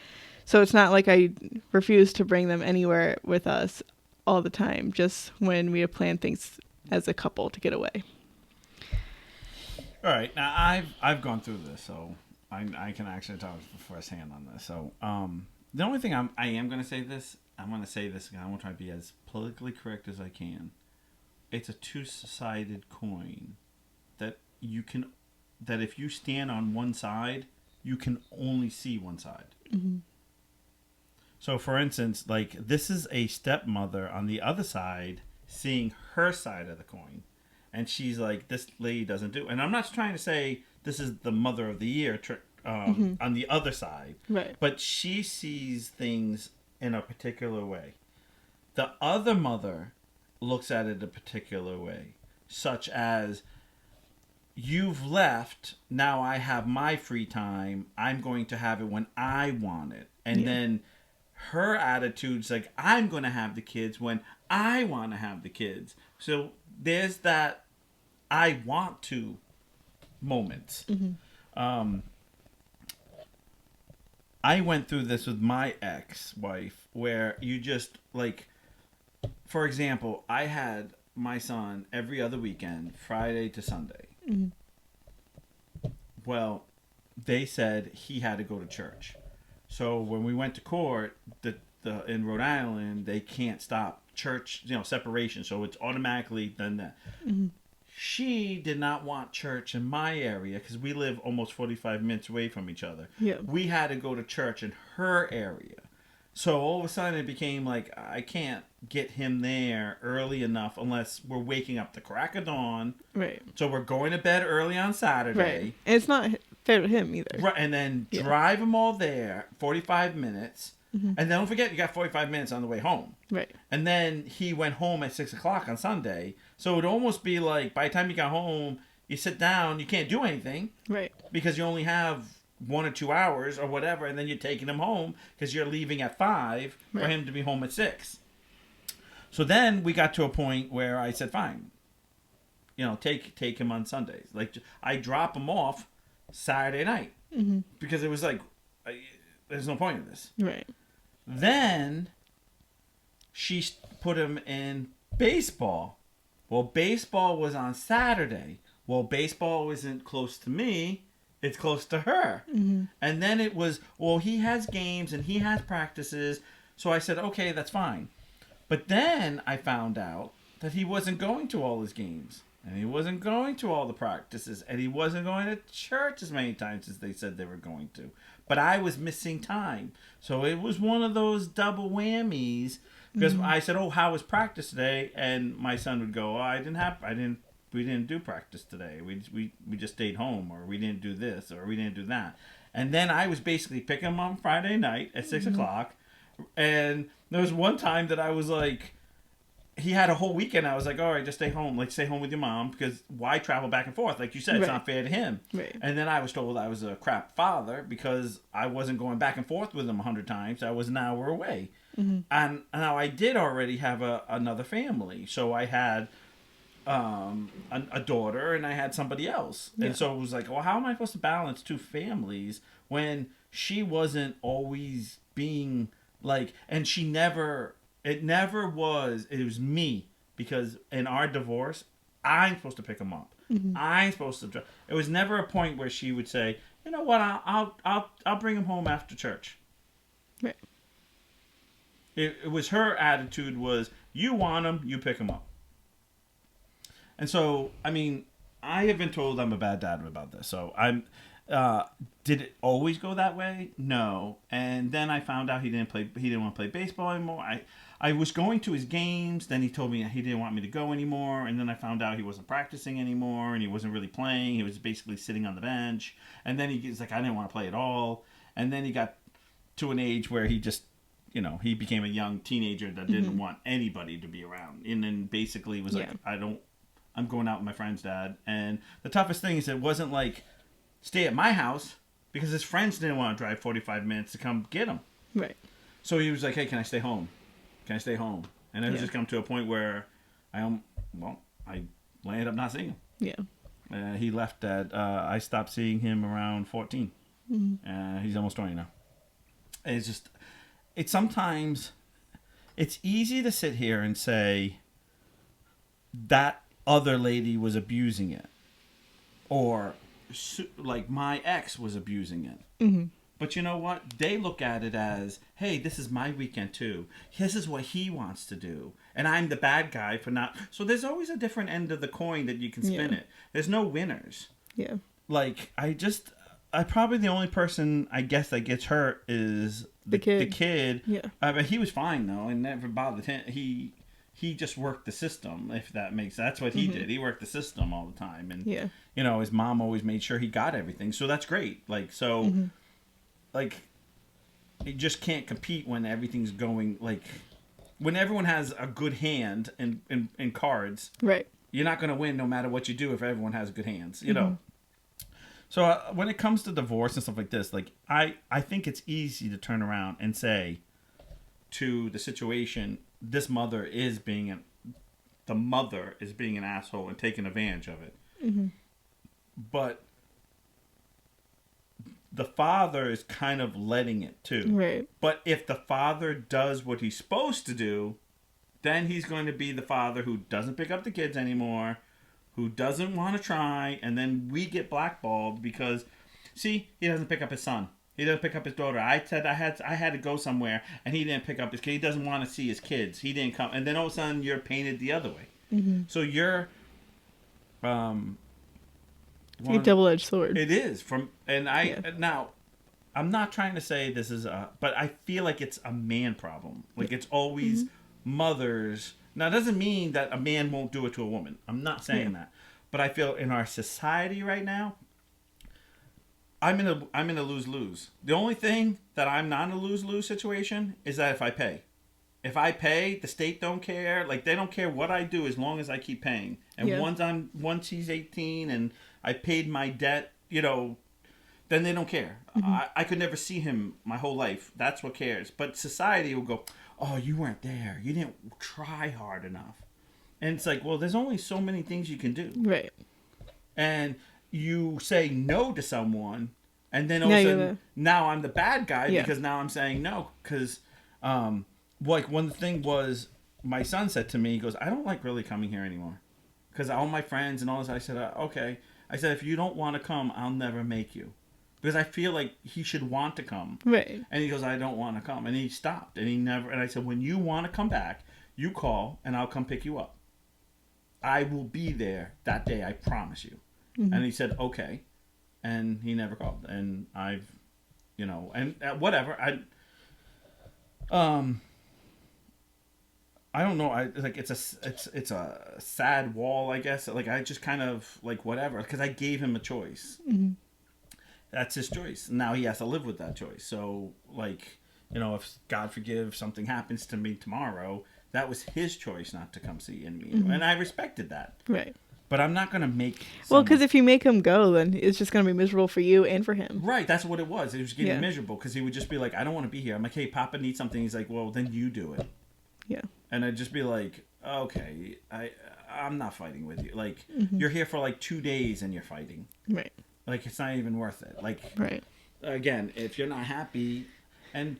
So it's not like I refuse to bring them anywhere with us all the time, just when we have planned things as a couple to get away. All right, now I've gone through this, so I can actually talk firsthand on this. So the only thing I am going to say this, I'm going to say this, and I want to try to be as politically correct as I can. It's a two-sided coin that if you stand on one side, you can only see one side. Mm-hmm. So, for instance, like this is a stepmother on the other side seeing her side of the coin. And she's like, this lady doesn't do. And I'm not trying to say this is the mother of the year on the other side. Right. But she sees things in a particular way. The other mother looks at it a particular way. Such as, you've left, now I have my free time. I'm going to have it when I want it. And then her attitude's like, I'm going to have the kids when I want to have the kids. So there's that I want to moments. Mm-hmm. I went through this with my ex-wife where you just like, for example, I had my son every other weekend, Friday to Sunday. Mm-hmm. Well, they said he had to go to church. So when we went to court, in Rhode Island, they can't stop church, separation. So it's automatically done that. Mm-hmm. She did not want church in my area because we live almost 45 minutes away from each other. Yeah. We had to go to church in her area. So all of a sudden it became like, I can't get him there early enough unless we're waking up the crack of dawn. Right. So we're going to bed early on Saturday. Right. And it's not fair to him either. Right. And then drive them all there, 45 minutes. Mm-hmm. And don't forget, you got 45 minutes on the way home. Right. And then he went home at 6 o'clock on Sunday. So it would almost be like, by the time you got home, you sit down, you can't do anything. Right. Because you only have 1 or 2 hours or whatever. And then you're taking him home because you're leaving at 5 for him to be home at 6. So then we got to a point where I said, fine, take him on Sundays. Like, I drop him off Saturday night. Mm-hmm. Because it was like, there's no point in this. Right. Then she put him in baseball. Well, baseball was on Saturday. Well, baseball isn't close to me. It's close to her. Mm-hmm. And then it was, well, he has games and he has practices. So I said, okay, that's fine. But then I found out that he wasn't going to all his games. And he wasn't going to all the practices. And he wasn't going to church as many times as they said they were going to. But I was missing time. So it was one of those double whammies. Because I said, oh, how was practice today? And my son would go, oh, we didn't do practice today. We just stayed home, or we didn't do this, or we didn't do that. And then I was basically picking him on Friday night at 6 o'clock. And there was one time that I was like, he had a whole weekend. I was like, all right, just stay home. Like, stay home with your mom, because why travel back and forth? Like you said, it's not fair to him. Right. And then I was told I was a crap father because I wasn't going back and forth with him 100 times. I was an hour away. Mm-hmm. And now I did already have another family. So I had a daughter and I had somebody else. Yeah. And so it was like, well, how am I supposed to balance 2 families when she wasn't always being like, and she never... It was me, because in our divorce, I'm supposed to pick him up. Mm-hmm. I'm supposed to. It was never a point where she would say, you know what, I'll bring him home after church. Right. It was her attitude was, you want him, you pick him up. And so, I mean, I have been told I'm a bad dad about this. So did it always go that way? No. And then I found out he didn't want to play baseball anymore. I was going to his games. Then he told me he didn't want me to go anymore. And then I found out he wasn't practicing anymore, and he wasn't really playing. He was basically sitting on the bench. And then he's like, I didn't want to play at all. And then he got to an age where he just, he became a young teenager that didn't want anybody to be around. And then basically was like, I'm going out with my friend's dad. And the toughest thing is it wasn't like, stay at my house, because his friends didn't want to drive 45 minutes to come get him. Right. So he was like, hey, can I stay home? Can I stay home? And it was just come to a point where I ended up not seeing him. Yeah. He left at, I stopped seeing him around 14. He's almost 20 now. And it's sometimes, it's easy to sit here and say that other lady was abusing it. Or like my ex was abusing it. Mm-hmm. But you know what? They look at it as, hey, this is my weekend too. This is what he wants to do. And I'm the bad guy for not. So there's always a different end of the coin that you can spin it. There's no winners. Yeah. Like, I probably the only person I guess that gets hurt is the kid. Yeah. But he was fine though, and never bothered him. He just worked the system, if that makes. That's what he did. He worked the system all the time, and you know, his mom always made sure he got everything. So that's great. Like so. Like, you just can't compete when everything's going, like, when everyone has a good hand in cards. Right. You're not going to win no matter what you do if everyone has good hands, you know. So when it comes to divorce and stuff like this, like, I think it's easy to turn around and say to the situation, this mother is being an asshole and taking advantage of it. But the father is kind of letting it too. Right. But if the father does what he's supposed to do, then he's going to be the father who doesn't pick up the kids anymore, who doesn't want to try, and then we get blackballed because, see, he doesn't pick up his son. He doesn't pick up his daughter. I said I had to go somewhere, and he didn't pick up his kid. He doesn't want to see his kids. He didn't come. And then all of a sudden, you're painted the other way. So you're... It's like a double-edged sword. It is now. I'm not trying to say this is but I feel like it's a man problem. Like it's always mothers. Now it doesn't mean that a man won't do it to a woman. I'm not saying that, but I feel in our society right now, I'm in a lose-lose. The only thing that I'm not in a lose-lose situation is that if I pay. If I pay, the state don't care. Like they don't care what I do as long as I keep paying. And once he's 18 and I paid my debt, you know, then they don't care. I could never see him my whole life. That's what cares. But society will go, oh, you weren't there. You didn't try hard enough. And it's like, well, there's only so many things you can do. Right. And you say no to someone, and then all of a sudden, now I'm the bad guy because now I'm saying no. Because, like, one thing was, my son said to me, he goes, I don't like really coming here anymore. Because all my friends and all this, I said, okay. I said, if you don't want to come, I'll never make you. Because I feel like he should want to come. Right. And he goes, I don't want to come. And he stopped. And he never. And I said, when you want to come back, you call and I'll come pick you up. I will be there that day, I promise you. And he said, okay. And he never called. And I've, you know, and whatever. I don't know. It's a sad wall, I guess. Like I just kind of like whatever because I gave him a choice. That's his choice. Now he has to live with that choice. So like, you know, if God forgive something happens to me tomorrow, that was his choice not to come see me, and I respected that. Right. But I'm not gonna make. Well, because if you make him go, then it's just gonna be miserable for you and for him. Right. That's what it was. It was getting miserable because he would just be like, I don't want to be here. I'm like, hey, Papa needs something. He's like, well, then you do it. Yeah. And I'd just be like, okay, I'm not fighting with you. Like, you're here for like 2 days and you're fighting. Right. Like, it's not even worth it. Like, right. Again, if you're not happy, and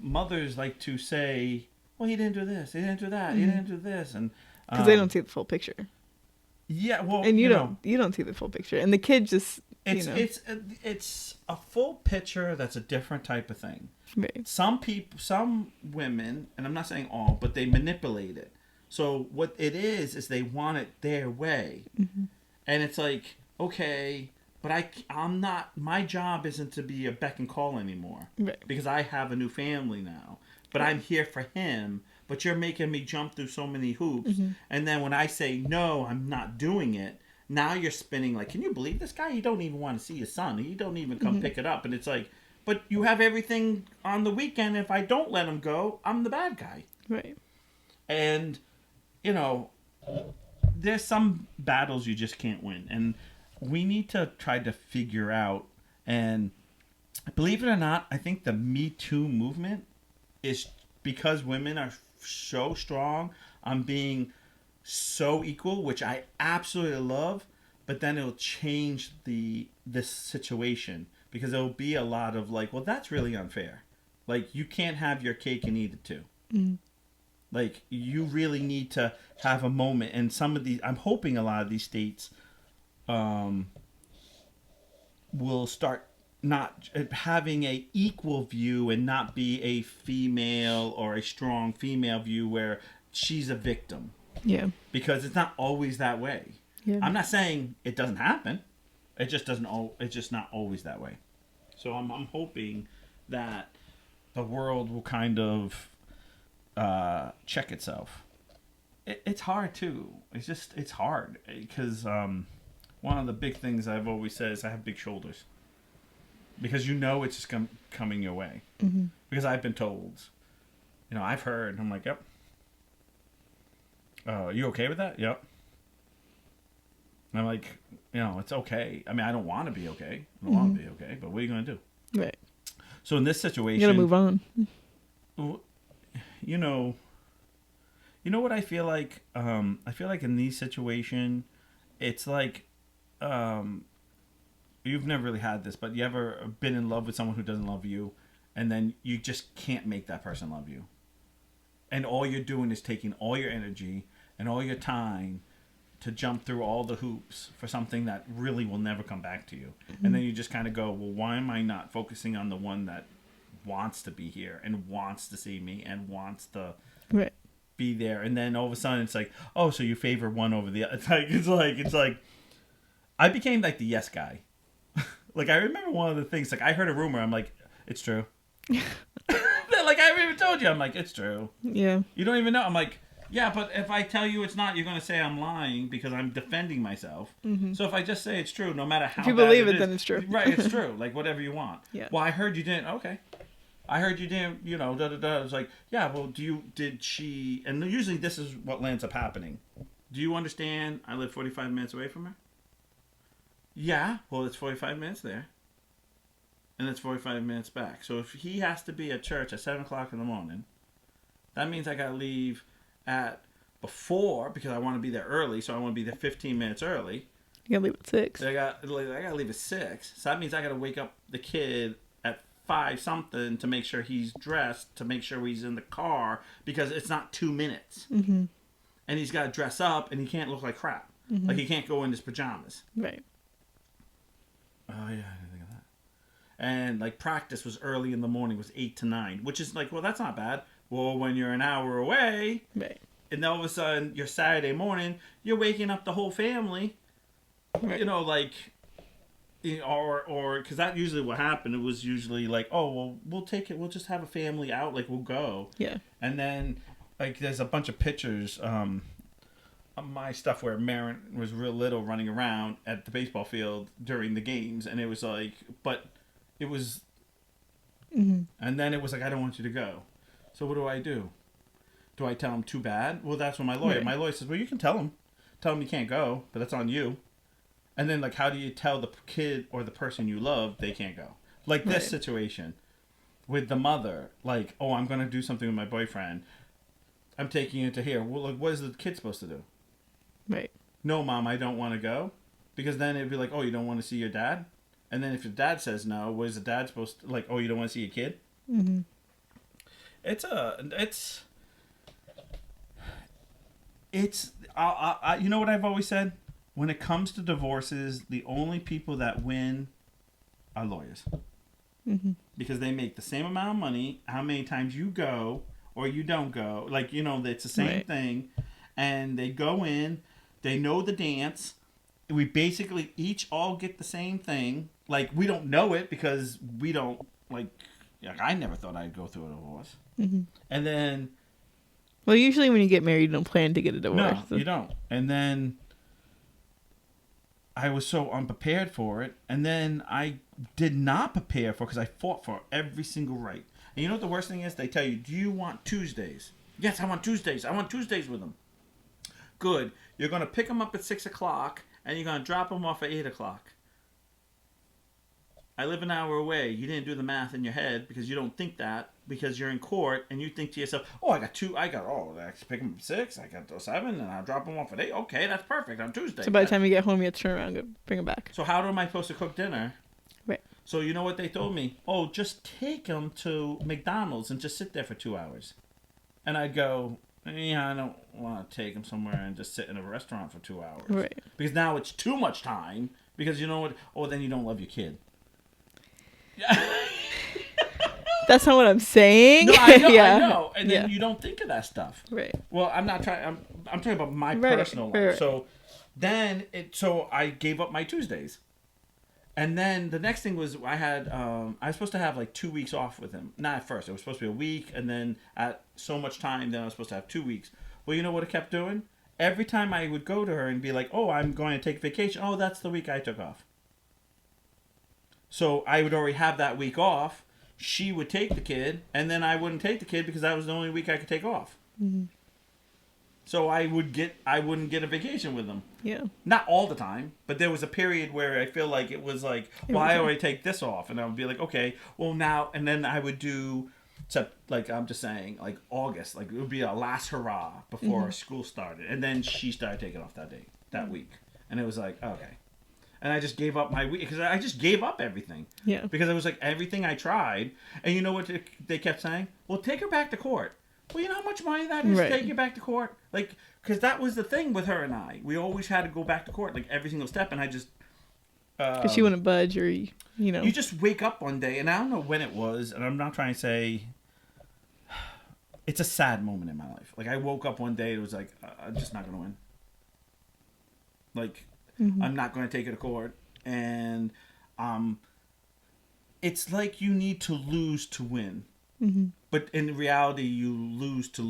mothers like to say, well, he didn't do this, he didn't do that, he didn't do this, and because they don't see the full picture. Yeah, well, and you don't see the full picture, and the kid just it's a full picture. That's a different type of thing. Right. Some women, and I'm not saying all, but they manipulate it. So what it is they want it their way, and it's like, okay, but I'm not. My job isn't to be a beck and call anymore, right? Because I have a new family now. But I'm here for him. But you're making me jump through so many hoops, and then when I say no, I'm not doing it. Now you're spinning like, can you believe this guy? He don't even want to see his son. He don't even come pick it up, and it's like, but you have everything on the weekend. If I don't let him go, I'm the bad guy, right? And you know, there's some battles you just can't win, and we need to try to figure out. And believe it or not, I think the Me Too movement is because women are so strong on being so equal, which I absolutely love, but then it'll change this situation because it'll be a lot of like, well, that's really unfair. Like, you can't have your cake and eat it too. Mm. Like, you really need to have a moment. And some of these, I'm hoping a lot of these states will start not having a equal view and not be a female or a strong female view where she's a victim. Yeah. Because it's not always that way. Yeah. I'm not saying it doesn't happen. It just doesn't. It's just not always that way. So I'm hoping that the world will kind of check itself. It's hard too. It's hard because one of the big things I've always said is I have big shoulders. Because it's just coming your way. Mm-hmm. Because I've been told, I've heard. I'm like, yep. You okay with that? Yep. And I'm like, it's okay. I mean, I don't want to be okay. I don't want to be okay. But what are you going to do? Right. So in this situation, you gotta move on. You know what I feel like? I feel like in these situations, it's like, you've never really had this, but you ever been in love with someone who doesn't love you, and then you just can't make that person love you, and all you're doing is taking all your energy and all your time to jump through all the hoops for something that really will never come back to you. Mm-hmm. And then you just kind of go, well, why am I not focusing on the one that wants to be here and wants to see me and wants to be there? And then all of a sudden it's like, oh, so you favor one over the other. It's like I became like the yes guy. Like, I remember one of the things, like, I heard a rumor. I'm like, it's true. Like, I even told you. I'm like, it's true. Yeah. You don't even know. I'm like, yeah, but if I tell you it's not, you're going to say I'm lying because I'm defending myself. Mm-hmm. So if I just say it's true, no matter how if you bad believe it it, is, then it's true. Right, it's true. Like, whatever you want. Yeah. Well, I heard you didn't. Okay. I heard you didn't, da-da-da. It's like, yeah, well, did she, and usually this is what ends up happening. Do you understand I live 45 minutes away from her? Yeah, well, it's 45 minutes there. And it's 45 minutes back. So if he has to be at church at 7 o'clock in the morning, that means I got to leave at before because I want to be there early. So I want to be there 15 minutes early. You got to leave at 6. I got to leave at 6. So that means I got to wake up the kid at 5 something to make sure he's dressed, to make sure he's in the car because it's not 2 minutes. Mm-hmm. And he's got to dress up and he can't look like crap. Mm-hmm. Like he can't go in his pajamas. Right. Oh, yeah, I didn't think of that. And like practice was early in the morning, was 8 to 9, which is like, well, that's not bad. Well, when you're an hour away, right, and all of a sudden your Saturday morning, you're waking up the whole family, right. Like, or because that usually what happened. It was usually like, oh, well, we'll take it. We'll just have a family out. Like we'll go. Yeah. And then like there's a bunch of pictures. My stuff where Marin was real little running around at the baseball field during the games, and it was like, but it was, and then it was like, I don't want you to go. So what do? Do I tell him too bad? Well, that's what my lawyer. Right. My lawyer says, well, you can tell him you can't go, but that's on you. And then like, how do you tell the kid or the person you love they can't go? Like this situation with the mother, like, oh, I'm gonna do something with my boyfriend. I'm taking you to here. Well, like, what is the kid supposed to do? Right. No, Mom, I don't want to go. Because then it'd be like, oh, you don't want to see your dad? And then if your dad says no, what is the dad supposed to, like, oh, you don't want to see your kid? Mm-hmm. You know what I've always said? When it comes to divorces, the only people that win are lawyers. Mm-hmm. Because they make the same amount of money how many times you go or you don't go. Like, it's the same thing. And they go in, they know the dance. We basically each all get the same thing. Like, we don't know it because we don't, like I never thought I'd go through a divorce. Mm-hmm. And then... Well, usually when you get married, you don't plan to get a divorce. No, you don't. And then I was so unprepared for it. And then I did not prepare for it because I fought for every single right. And you know what the worst thing is? They tell you, do you want Tuesdays? Yes, I want Tuesdays. I want Tuesdays with them. Good. You're going to pick them up at 6 o'clock, and you're going to drop them off at 8 o'clock. I live an hour away. You didn't do the math in your head because you don't think that because you're in court and you think to yourself, oh, I can pick them up at 6, I got 7, and I'll drop them off at 8. Okay, that's perfect on Tuesday. So by the time you get home, you have to turn around and bring them back. So how am I supposed to cook dinner? Right. So you know what they told me? Oh, just take them to McDonald's and just sit there for 2 hours. And I'd go, yeah, I don't want to take them somewhere and just sit in a restaurant for 2 hours. Right. Because now it's too much time. Because you know what? Oh, then you don't love your kid. That's not what I'm saying. No, I know, yeah. I know. And then you don't think of that stuff. Right. Well, I'm not trying. I'm talking about my personal life. Right. So then so I gave up my Tuesdays. And then the next thing was I was supposed to have like 2 weeks off with him. Not at first. It was supposed to be a week, and then at so much time, then I was supposed to have 2 weeks. Well, you know what it kept doing? Every time I would go to her and be like, oh, I'm going to take vacation. Oh, that's the week I took off. So I would already have that week off. She would take the kid, and then I wouldn't take the kid because that was the only week I could take off. Mm-hmm. So I wouldn't get a vacation with them. Yeah. Not all the time, but there was a period where I feel like it was like, well, I already take this off, and I would be like, okay, well now, and then I would do, like I'm just saying, like August, like it would be a last hurrah before school started, and then she started taking off that week, and it was like, okay, and I just gave up my week because I just gave up everything. Yeah. Because it was like everything I tried, and you know what they kept saying? Well, take her back to court. Well, you know how much money that is to take you back to court? Like, because that was the thing with her and I. We always had to go back to court, like, every single step, and I just... Because she wouldn't budge, or, you know... You just wake up one day, and I don't know when it was, and I'm not trying to say... It's a sad moment in my life. Like, I woke up one day, and it was like, I'm just not going to win. Like, I'm not going to take her to court, and it's like you need to lose to win. Mm-hmm. But in reality, you lose to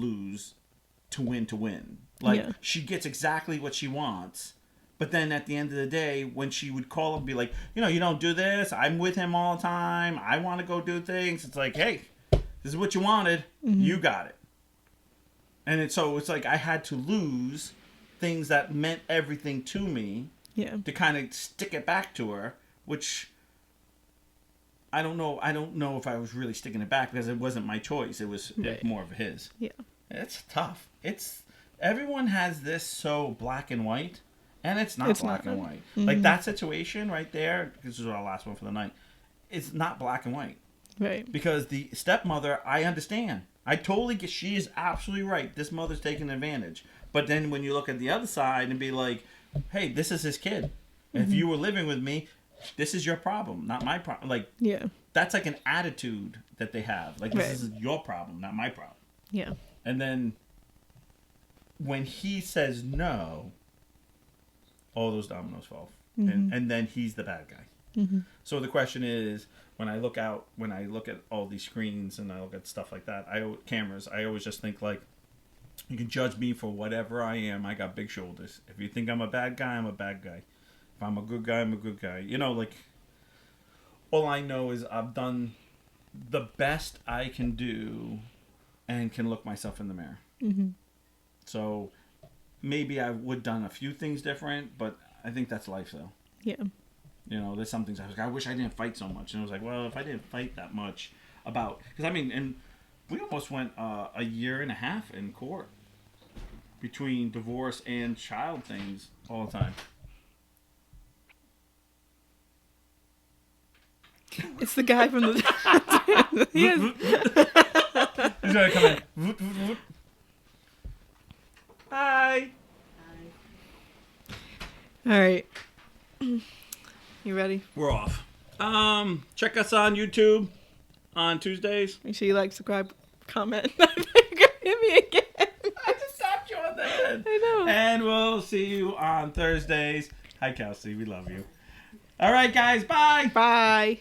win. Like, she gets exactly what she wants. But then at the end of the day, when she would call and be like, you don't do this. I'm with him all the time. I want to go do things. It's like, hey, this is what you wanted. Mm-hmm. You got it. And so it's like I had to lose things that meant everything to me to kind of stick it back to her, which... I don't know if I was really sticking it back because it wasn't my choice. It was more of his. Yeah. It's tough. Everyone has this so black and white, and it's not black and white. Mm-hmm. Like that situation right there, this is our last one for the night, it's not black and white. Right. Because the stepmother, I understand. I totally get, she is absolutely right. This mother's taking advantage. But then when you look at the other side and be like, hey, this is his kid. Mm-hmm. If you were living with me, this is your problem, not my problem. Like, that's like an attitude that they have. Like, this is your problem, not my problem. Yeah. And then when he says no, all those dominoes fall. Mm-hmm. And then he's the bad guy. Mm-hmm. So the question is, when I look at all these screens and I look at stuff like that, cameras, I always just think like, you can judge me for whatever I am. I got big shoulders. If you think I'm a bad guy, I'm a bad guy. If I'm a good guy, I'm a good guy. Like, all I know is I've done the best I can do and can look myself in the mirror. Mm-hmm. So, maybe I would have done a few things different, but I think that's life, though. Yeah. There's some things I was like, I wish I didn't fight so much. And I was like, well, if I didn't fight that much because, and we almost went a year and a half in court between divorce and child things all the time. It's the guy from the... He's gonna come in. Hi. All right. You ready? We're off. Check us on YouTube on Tuesdays. Make sure you like, subscribe, comment. You're gonna hit me again. I just stopped you on the head. I know. And we'll see you on Thursdays. Hi, Kelsey. We love you. All right, guys. Bye. Bye.